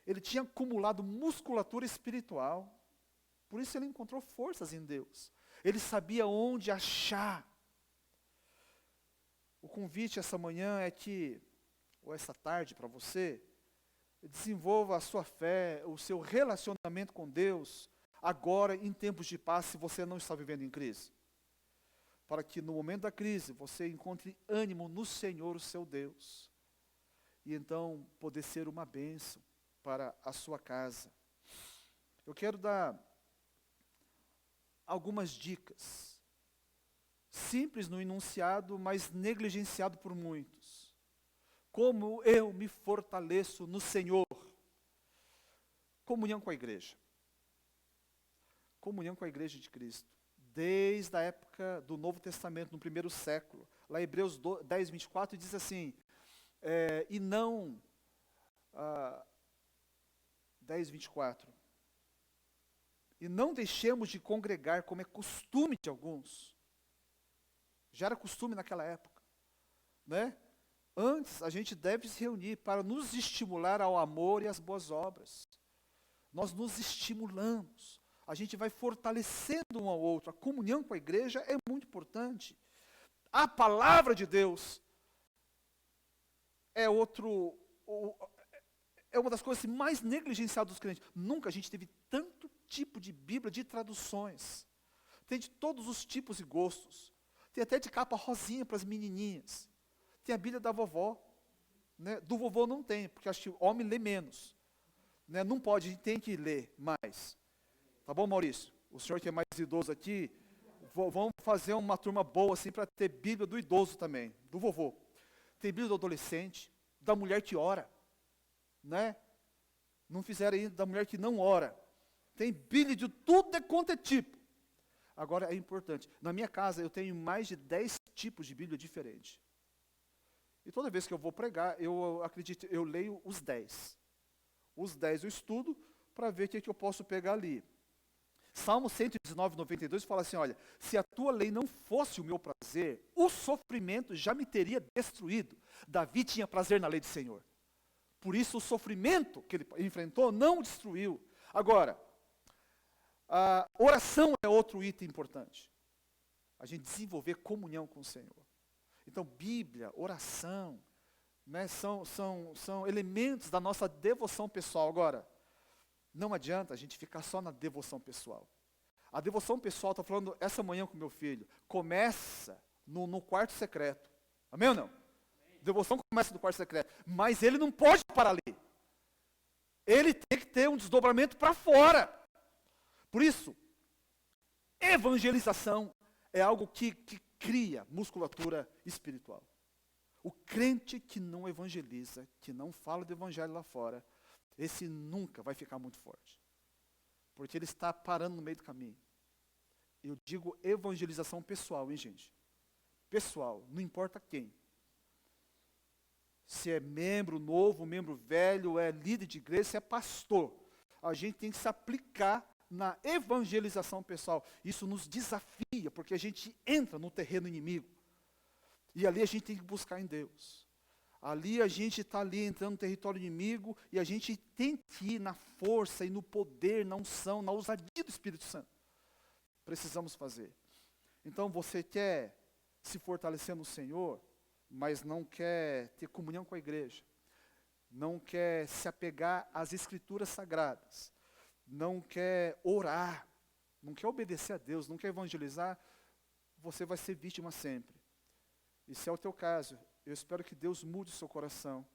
ele tinha acumulado musculatura espiritual, por isso ele encontrou forças em Deus. Ele sabia onde achar. O convite essa manhã é que, ou essa tarde para você, desenvolva a sua fé, o seu relacionamento com Deus, agora em tempos de paz, se você não está vivendo em crise. Para que no momento da crise você encontre ânimo no Senhor, o seu Deus. E então poder ser uma bênção para a sua casa. Eu quero dar algumas dicas, simples no enunciado, mas negligenciado por muitos. Como eu me fortaleço no Senhor? Comunhão com a igreja. Comunhão com a igreja de Cristo. Desde a época do Novo Testamento, no primeiro século. Lá em Hebreus 10, 24, diz assim, 10, 24. E não deixemos de congregar, como é costume de alguns. Já era costume naquela época. Né? Antes, a gente deve se reunir para nos estimular ao amor e às boas obras. Nós nos estimulamos. A gente vai fortalecendo um ao outro. A comunhão com a igreja é muito importante. A palavra de Deus é uma das coisas mais negligenciadas dos crentes. Nunca a gente teve tanto tipo de Bíblia, de traduções. Tem de todos os tipos e gostos. Tem até de capa rosinha para as menininhas. Tem a Bíblia da vovó. Né? Do vovô não tem, porque acho que o homem lê menos. Né? Não pode, a gente tem que ler mais. Tá bom, Maurício? O senhor que é mais idoso aqui, vamos fazer uma turma boa assim para ter Bíblia do idoso também, do vovô. Tem Bíblia do adolescente, da mulher que ora. Né? Não fizeram ainda da mulher que não ora. Tem Bíblia de tudo quanto é tipo. Agora é importante. Na minha casa eu tenho mais de 10 tipos de Bíblia diferentes. E toda vez que eu vou pregar, eu leio os 10. Os 10 eu estudo para ver o que eu posso pegar ali. Salmo 119, 92 fala assim, olha, se a tua lei não fosse o meu prazer, o sofrimento já me teria destruído. Davi tinha prazer na lei do Senhor. Por isso o sofrimento que ele enfrentou não o destruiu. Agora, a oração é outro item importante. A gente desenvolver comunhão com o Senhor. Então, Bíblia, oração, né, são elementos da nossa devoção pessoal. Agora, não adianta a gente ficar só na devoção pessoal. A devoção pessoal, estou falando essa manhã com meu filho, começa no quarto secreto. Amém ou não? Devoção começa no quarto secreto. Mas ele não pode parar ali. Ele tem que ter um desdobramento para fora. Por isso, evangelização é algo que cria musculatura espiritual. O crente que não evangeliza, que não fala do evangelho lá fora, esse nunca vai ficar muito forte. Porque ele está parando no meio do caminho. Eu digo evangelização pessoal, hein, gente? Pessoal, não importa quem. Se é membro novo, membro velho, é líder de igreja, se é pastor. A gente tem que se aplicar na evangelização pessoal. Isso nos desafia, porque a gente entra no terreno inimigo. E ali a gente tem que buscar em Deus. Ali a gente está ali entrando no território inimigo e a gente tem que ir na força e no poder, na unção, na ousadia do Espírito Santo. Precisamos fazer. Então você quer se fortalecer no Senhor, mas não quer ter comunhão com a igreja, não quer se apegar às Escrituras Sagradas, não quer orar, não quer obedecer a Deus, não quer evangelizar, você vai ser vítima sempre. E se é o teu caso, eu espero que Deus mude o seu coração,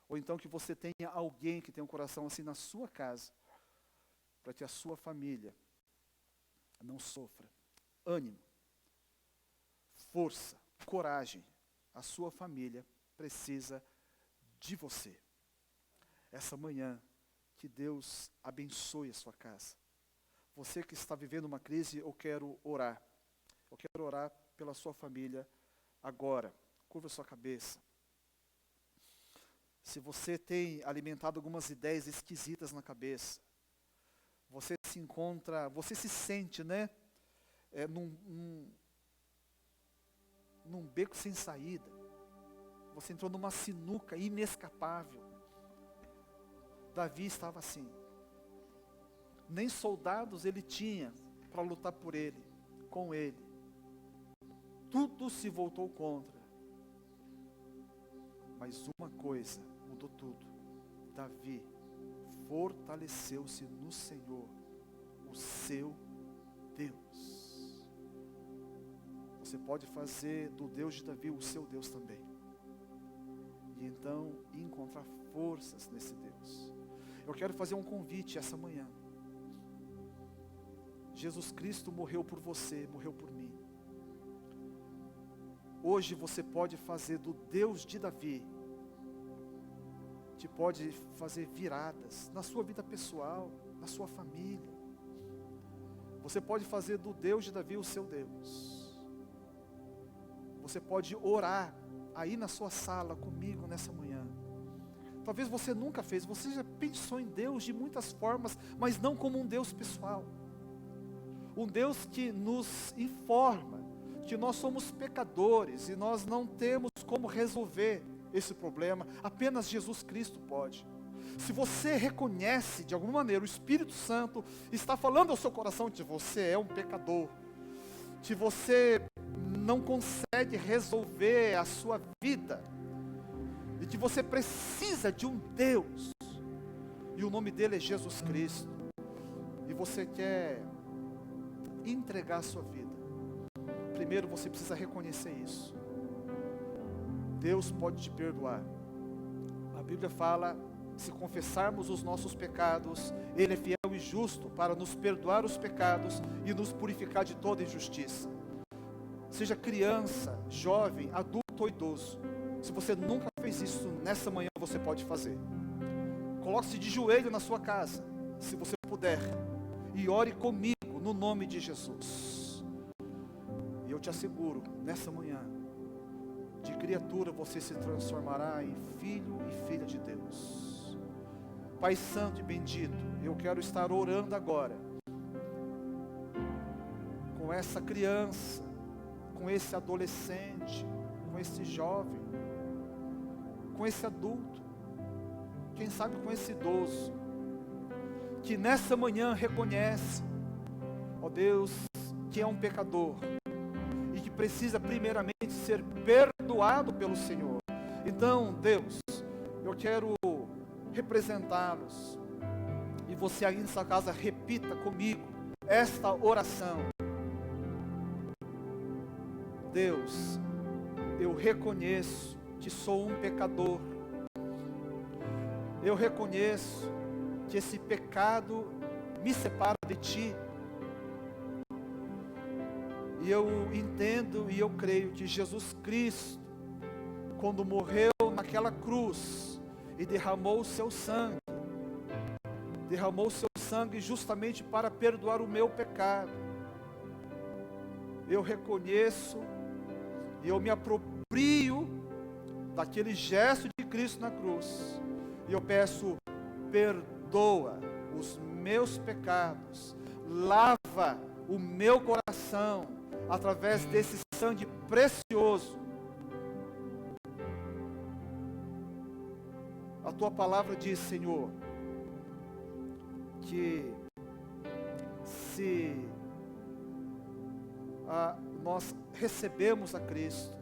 ou então que você tenha alguém que tenha um coração assim na sua casa, para que a sua família não sofra. Ânimo, força, coragem. A sua família precisa de você. Essa manhã, que Deus abençoe a sua casa. Você que está vivendo uma crise, eu quero orar. Eu quero orar pela sua família agora. Curva a sua cabeça. Se você tem alimentado algumas ideias esquisitas na cabeça, você se sente, né? Num beco sem saída. Você entrou numa sinuca inescapável. Davi estava assim. Nem soldados ele tinha para lutar por ele, com ele. Tudo se voltou contra. Mas uma coisa mudou tudo. Davi fortaleceu-se no Senhor, o seu Deus. Você pode fazer do Deus de Davi o seu Deus também. E então encontrar forças nesse Deus. Eu quero fazer um convite essa manhã. Jesus Cristo morreu por você, morreu por mim. Hoje você pode fazer do Deus de Davi, que pode fazer viradas na sua vida pessoal, na sua família. Você pode fazer do Deus de Davi o seu Deus. Você pode orar aí na sua sala comigo nessa manhã. Talvez você nunca fez, você já pensou em Deus de muitas formas, mas não como um Deus pessoal. Um Deus que nos informa que nós somos pecadores e nós não temos como resolver esse problema, apenas Jesus Cristo pode. Se você reconhece de alguma maneira, o Espírito Santo está falando ao seu coração que você é um pecador, que você não consegue resolver a sua vida, e que você precisa de um Deus, e o nome dele é Jesus Cristo, e você quer entregar a sua vida, primeiro você precisa reconhecer isso. Deus pode te perdoar. A Bíblia fala, se confessarmos os nossos pecados, Ele é fiel e justo para nos perdoar os pecados e nos purificar de toda injustiça. Seja criança, jovem, adulto ou idoso, se você nunca fez isso, nessa manhã você pode fazer. Coloque-se de joelho na sua casa, se você puder, e ore comigo no nome de Jesus. E eu te asseguro, nessa manhã, de criatura você se transformará em filho e filha de Deus. Pai Santo e bendito, eu quero estar orando agora com essa criança, com esse adolescente, com esse jovem, com esse adulto, quem sabe com esse idoso, que nessa manhã reconhece, ó Deus, que é um pecador, e que precisa primeiramente ser perdoado pelo Senhor. Então, Deus, eu quero representá-los, e você aí nessa casa repita comigo esta oração. Deus, eu reconheço que sou um pecador, eu reconheço que esse pecado me separa de Ti, e eu entendo e eu creio que Jesus Cristo, quando morreu naquela cruz e derramou o seu sangue justamente para perdoar o meu pecado, eu reconheço e eu me aproprio daquele gesto de Cristo na cruz, e eu peço, perdoa os meus pecados, lava o meu coração através desse sangue precioso. A Tua palavra diz, Senhor, que se nós recebemos a Cristo,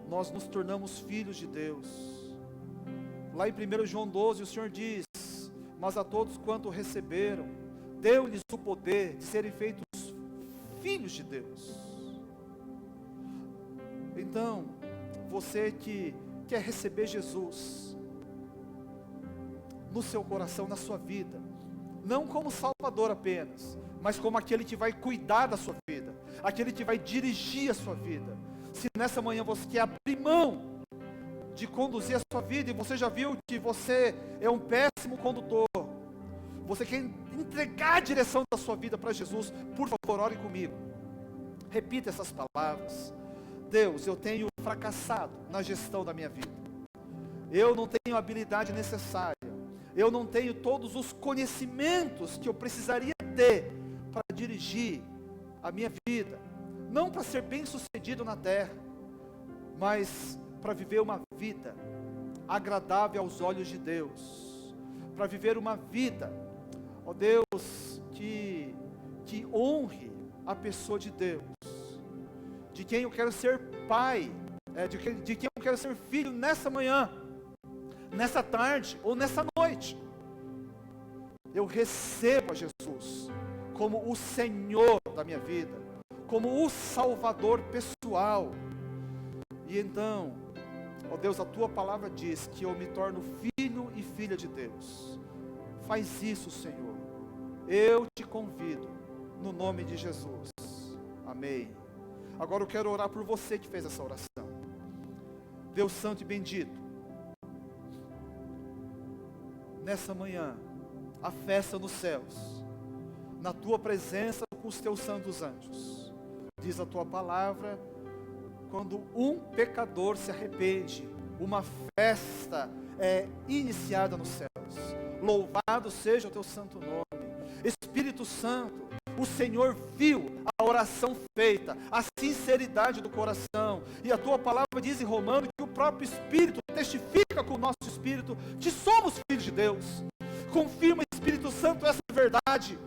nós nos tornamos filhos de Deus. Lá em 1 João 12, o Senhor diz, mas a todos quanto receberam, deu-lhes o poder de serem feitos filhos de Deus. Então, você que quer receber Jesus no seu coração, na sua vida, não como Salvador apenas, mas como aquele que vai cuidar da sua vida, aquele que vai dirigir a sua vida. Se nessa manhã você quer abrir mão de conduzir a sua vida, e você já viu que você é um péssimo condutor, você quer entregar a direção da sua vida para Jesus, por favor, ore comigo. Repita essas palavras: Deus, eu tenho fracassado na gestão da minha vida. Eu não tenho a habilidade necessária. Eu não tenho todos os conhecimentos que eu precisaria ter para dirigir a minha vida. Não para ser bem sucedido na terra, mas para viver uma vida agradável aos olhos de Deus. Para viver uma vida, ó Deus, que honre a pessoa de Deus. De quem eu quero ser pai, de quem eu quero ser filho nessa manhã, nessa tarde ou nessa noite. Eu recebo a Jesus como o Senhor da minha vida, como o Salvador pessoal. E então, ó Deus, a tua palavra diz que eu me torno filho e filha de Deus. Faz isso, Senhor. Eu te convido, no nome de Jesus. Amém. Agora eu quero orar por você que fez essa oração. Deus santo e bendito, nessa manhã, a festa nos céus, na tua presença com os teus santos anjos. Diz a tua palavra, quando um pecador se arrepende, uma festa é iniciada nos céus. Louvado seja o teu santo nome. Espírito Santo, o Senhor viu a oração feita, a sinceridade do coração, e a tua palavra diz em Romanos que o próprio Espírito testifica com o nosso Espírito que somos filhos de Deus. Confirma, Espírito Santo, essa verdade.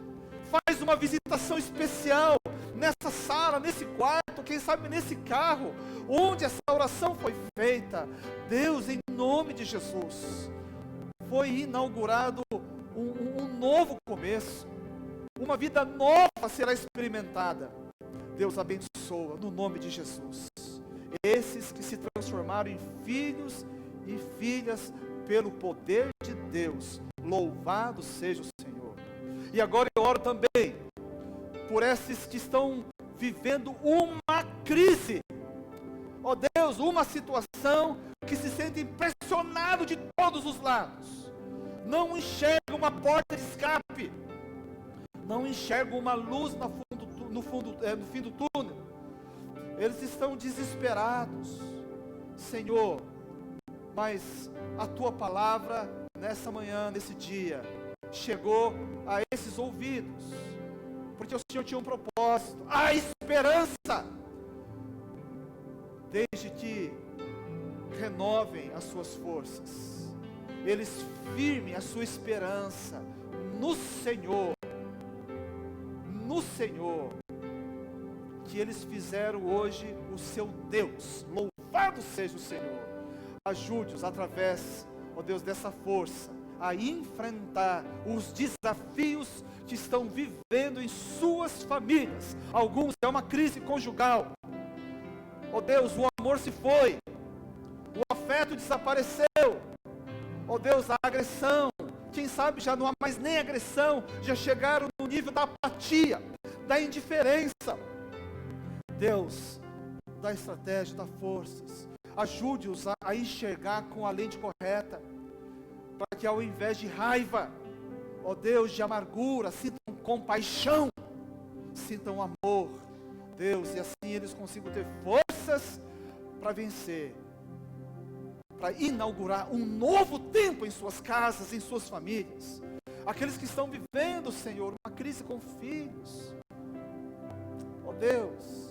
Faz uma visitação especial nessa sala, nesse quarto, quem sabe nesse carro, onde essa oração foi feita. Deus, em nome de Jesus, foi inaugurado um novo começo. Uma vida nova será experimentada. Deus abençoa, no nome de Jesus, esses que se transformaram em filhos e filhas pelo poder de Deus. Louvado seja o Senhor. E agora eu oro também por esses que estão vivendo uma crise. Ó Deus, uma situação que se sente pressionado de todos os lados. Não enxerga uma porta de escape. Não enxergam uma luz no fim do túnel. Eles estão desesperados, Senhor, mas a tua palavra nessa manhã, nesse dia, chegou a esses ouvidos, porque o Senhor tinha um propósito, a esperança, desde que renovem as suas forças, eles firmem a sua esperança no Senhor, que eles fizeram hoje o seu Deus. Louvado seja o Senhor. Ajude-os através, ó Deus, dessa força, a enfrentar os desafios que estão vivendo em suas famílias. Alguns é uma crise conjugal. Ó Deus, o amor se foi, o afeto desapareceu. Ó Deus, a agressão, quem sabe já não há mais nem agressão, já chegaram no nível da apatia, da indiferença. Deus, dá estratégia, dá forças, ajude-os a enxergar com a lente correta, para que ao invés de raiva, ó Deus, de amargura, sintam compaixão, sintam amor, Deus, e assim eles consigam ter forças para vencer, para inaugurar um novo tempo em suas casas, em suas famílias. Aqueles que estão vivendo, Senhor, uma crise com filhos, ó Deus,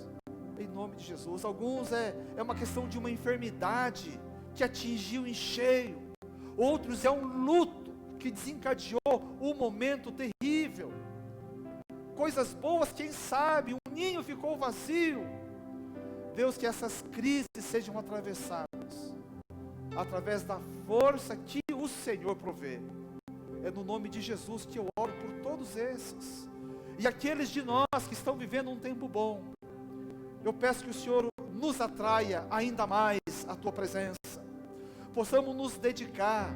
em nome de Jesus. Alguns é uma questão de uma enfermidade que atingiu em cheio. Outros é um luto que desencadeou um momento terrível. Coisas boas, quem sabe, um ninho ficou vazio. Deus, que essas crises sejam atravessadas através da força que o Senhor provê. É no nome de Jesus que eu oro por todos esses. E aqueles de nós que estão vivendo um tempo bom, eu peço que o Senhor nos atraia ainda mais à tua presença. Possamos nos dedicar,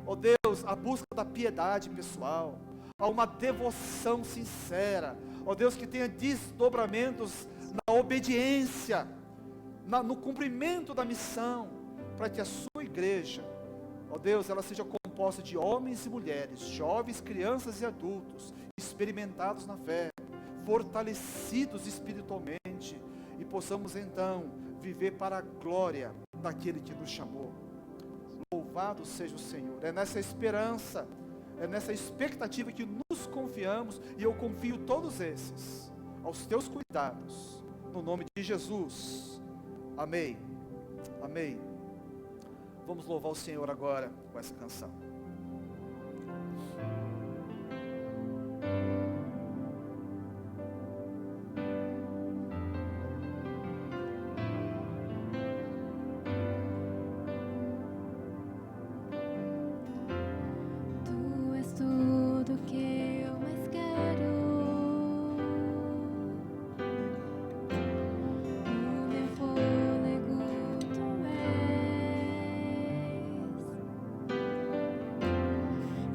ó Deus, à busca da piedade pessoal, a uma devoção sincera, ó Deus, que tenha desdobramentos na obediência, no cumprimento da missão, para que a sua igreja, ó Deus, ela seja composta de homens e mulheres, jovens, crianças e adultos, experimentados na fé, fortalecidos espiritualmente, e possamos então viver para a glória daquele que nos chamou. Louvado seja o Senhor. É nessa esperança, é nessa expectativa que nos confiamos, e eu confio todos esses aos teus cuidados, no nome de Jesus. Amém. Amém. Vamos louvar o Senhor agora com essa canção. Tu és tudo que eu mais quero. O meu fôlego tu és.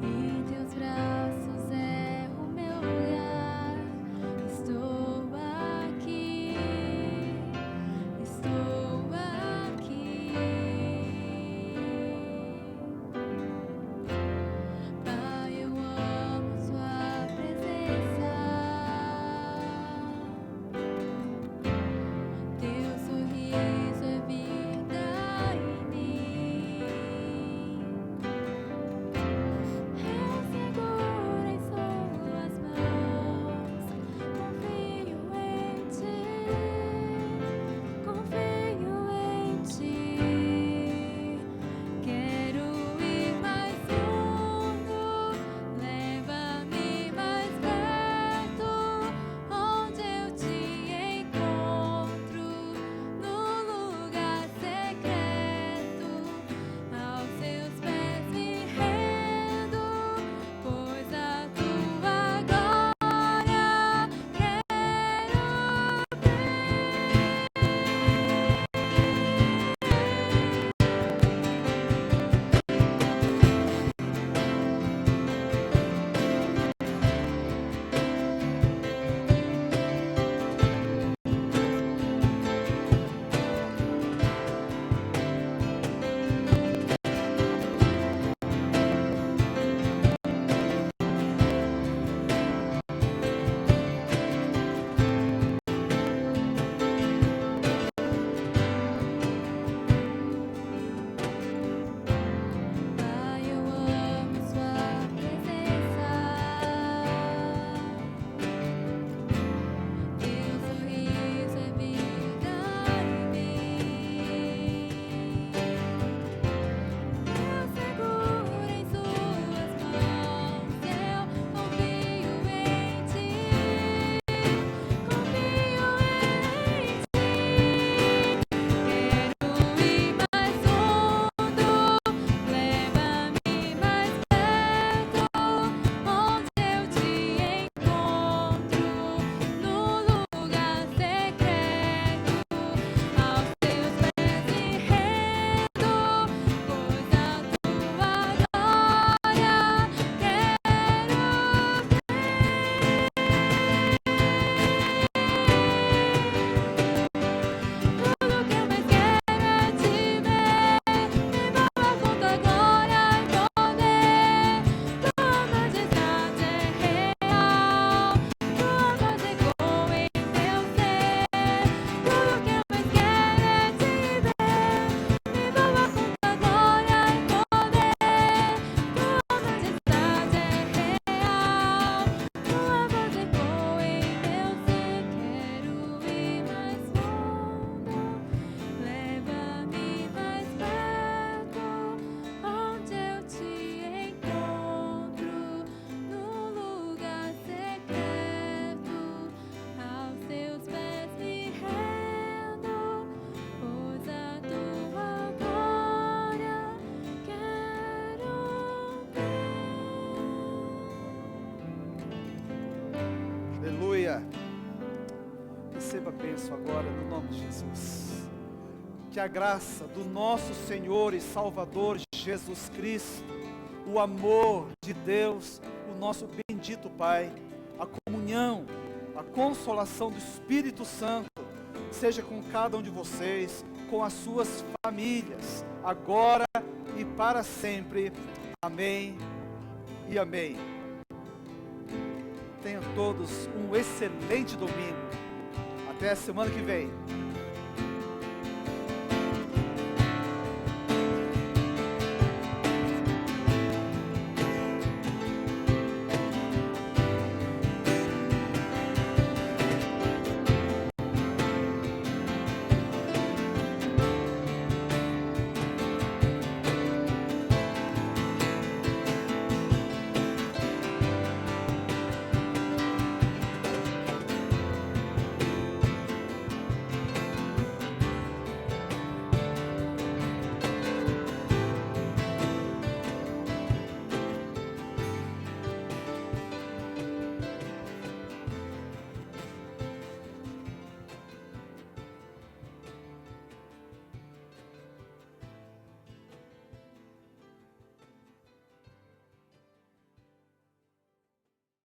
Em teus braços é o meu lugar. Estou aqui. Estou aqui. Pai, eu amo sua presença. Teu sorriso é vida em mim. Eu seguro em suas mãos. Confio em ti. Confio em ti. Quero ir mais fundo. Leva-me mais perto, onde eu te encontro, no lugar secreto. Aos seus pés me rendo, pois a tua glória quero Pai, eu amo sua presença. Teu sorriso é vida em mim. Eu seguro em suas mãos. Eu confio em ti. Confio em ti. Quero ir mais fundo. Leva-me mais perto, onde eu te encontro, no lugar secreto. Aos teus pés me rendo, pois a tua glória Tudo que eu mais quero é te ver. Me envolva com tua glória e poder. Tua majestade é real. Tua voz ecoa em meu ser. Tudo que eu mais quero é te ver. Me envolva com tua glória e poder. Tua majestade é real. Tua voz ecoa em meu ser. Quero ir mais fundo. Leva-me mais perto, onde eu te encontro, no lugar secreto. Aos teus pés me rendo, pois a tua glória quero ver. Aleluia. Receba a bênção agora no nome de Jesus. Que a graça do nosso Senhor e Salvador Jesus Cristo, o amor de Deus o nosso bendito Pai, a comunhão, a consolação do Espírito Santo seja com cada um de vocês, com as suas famílias, agora e para sempre. Amém e amém. Tenham todos um excelente domingo. Até a semana que vem.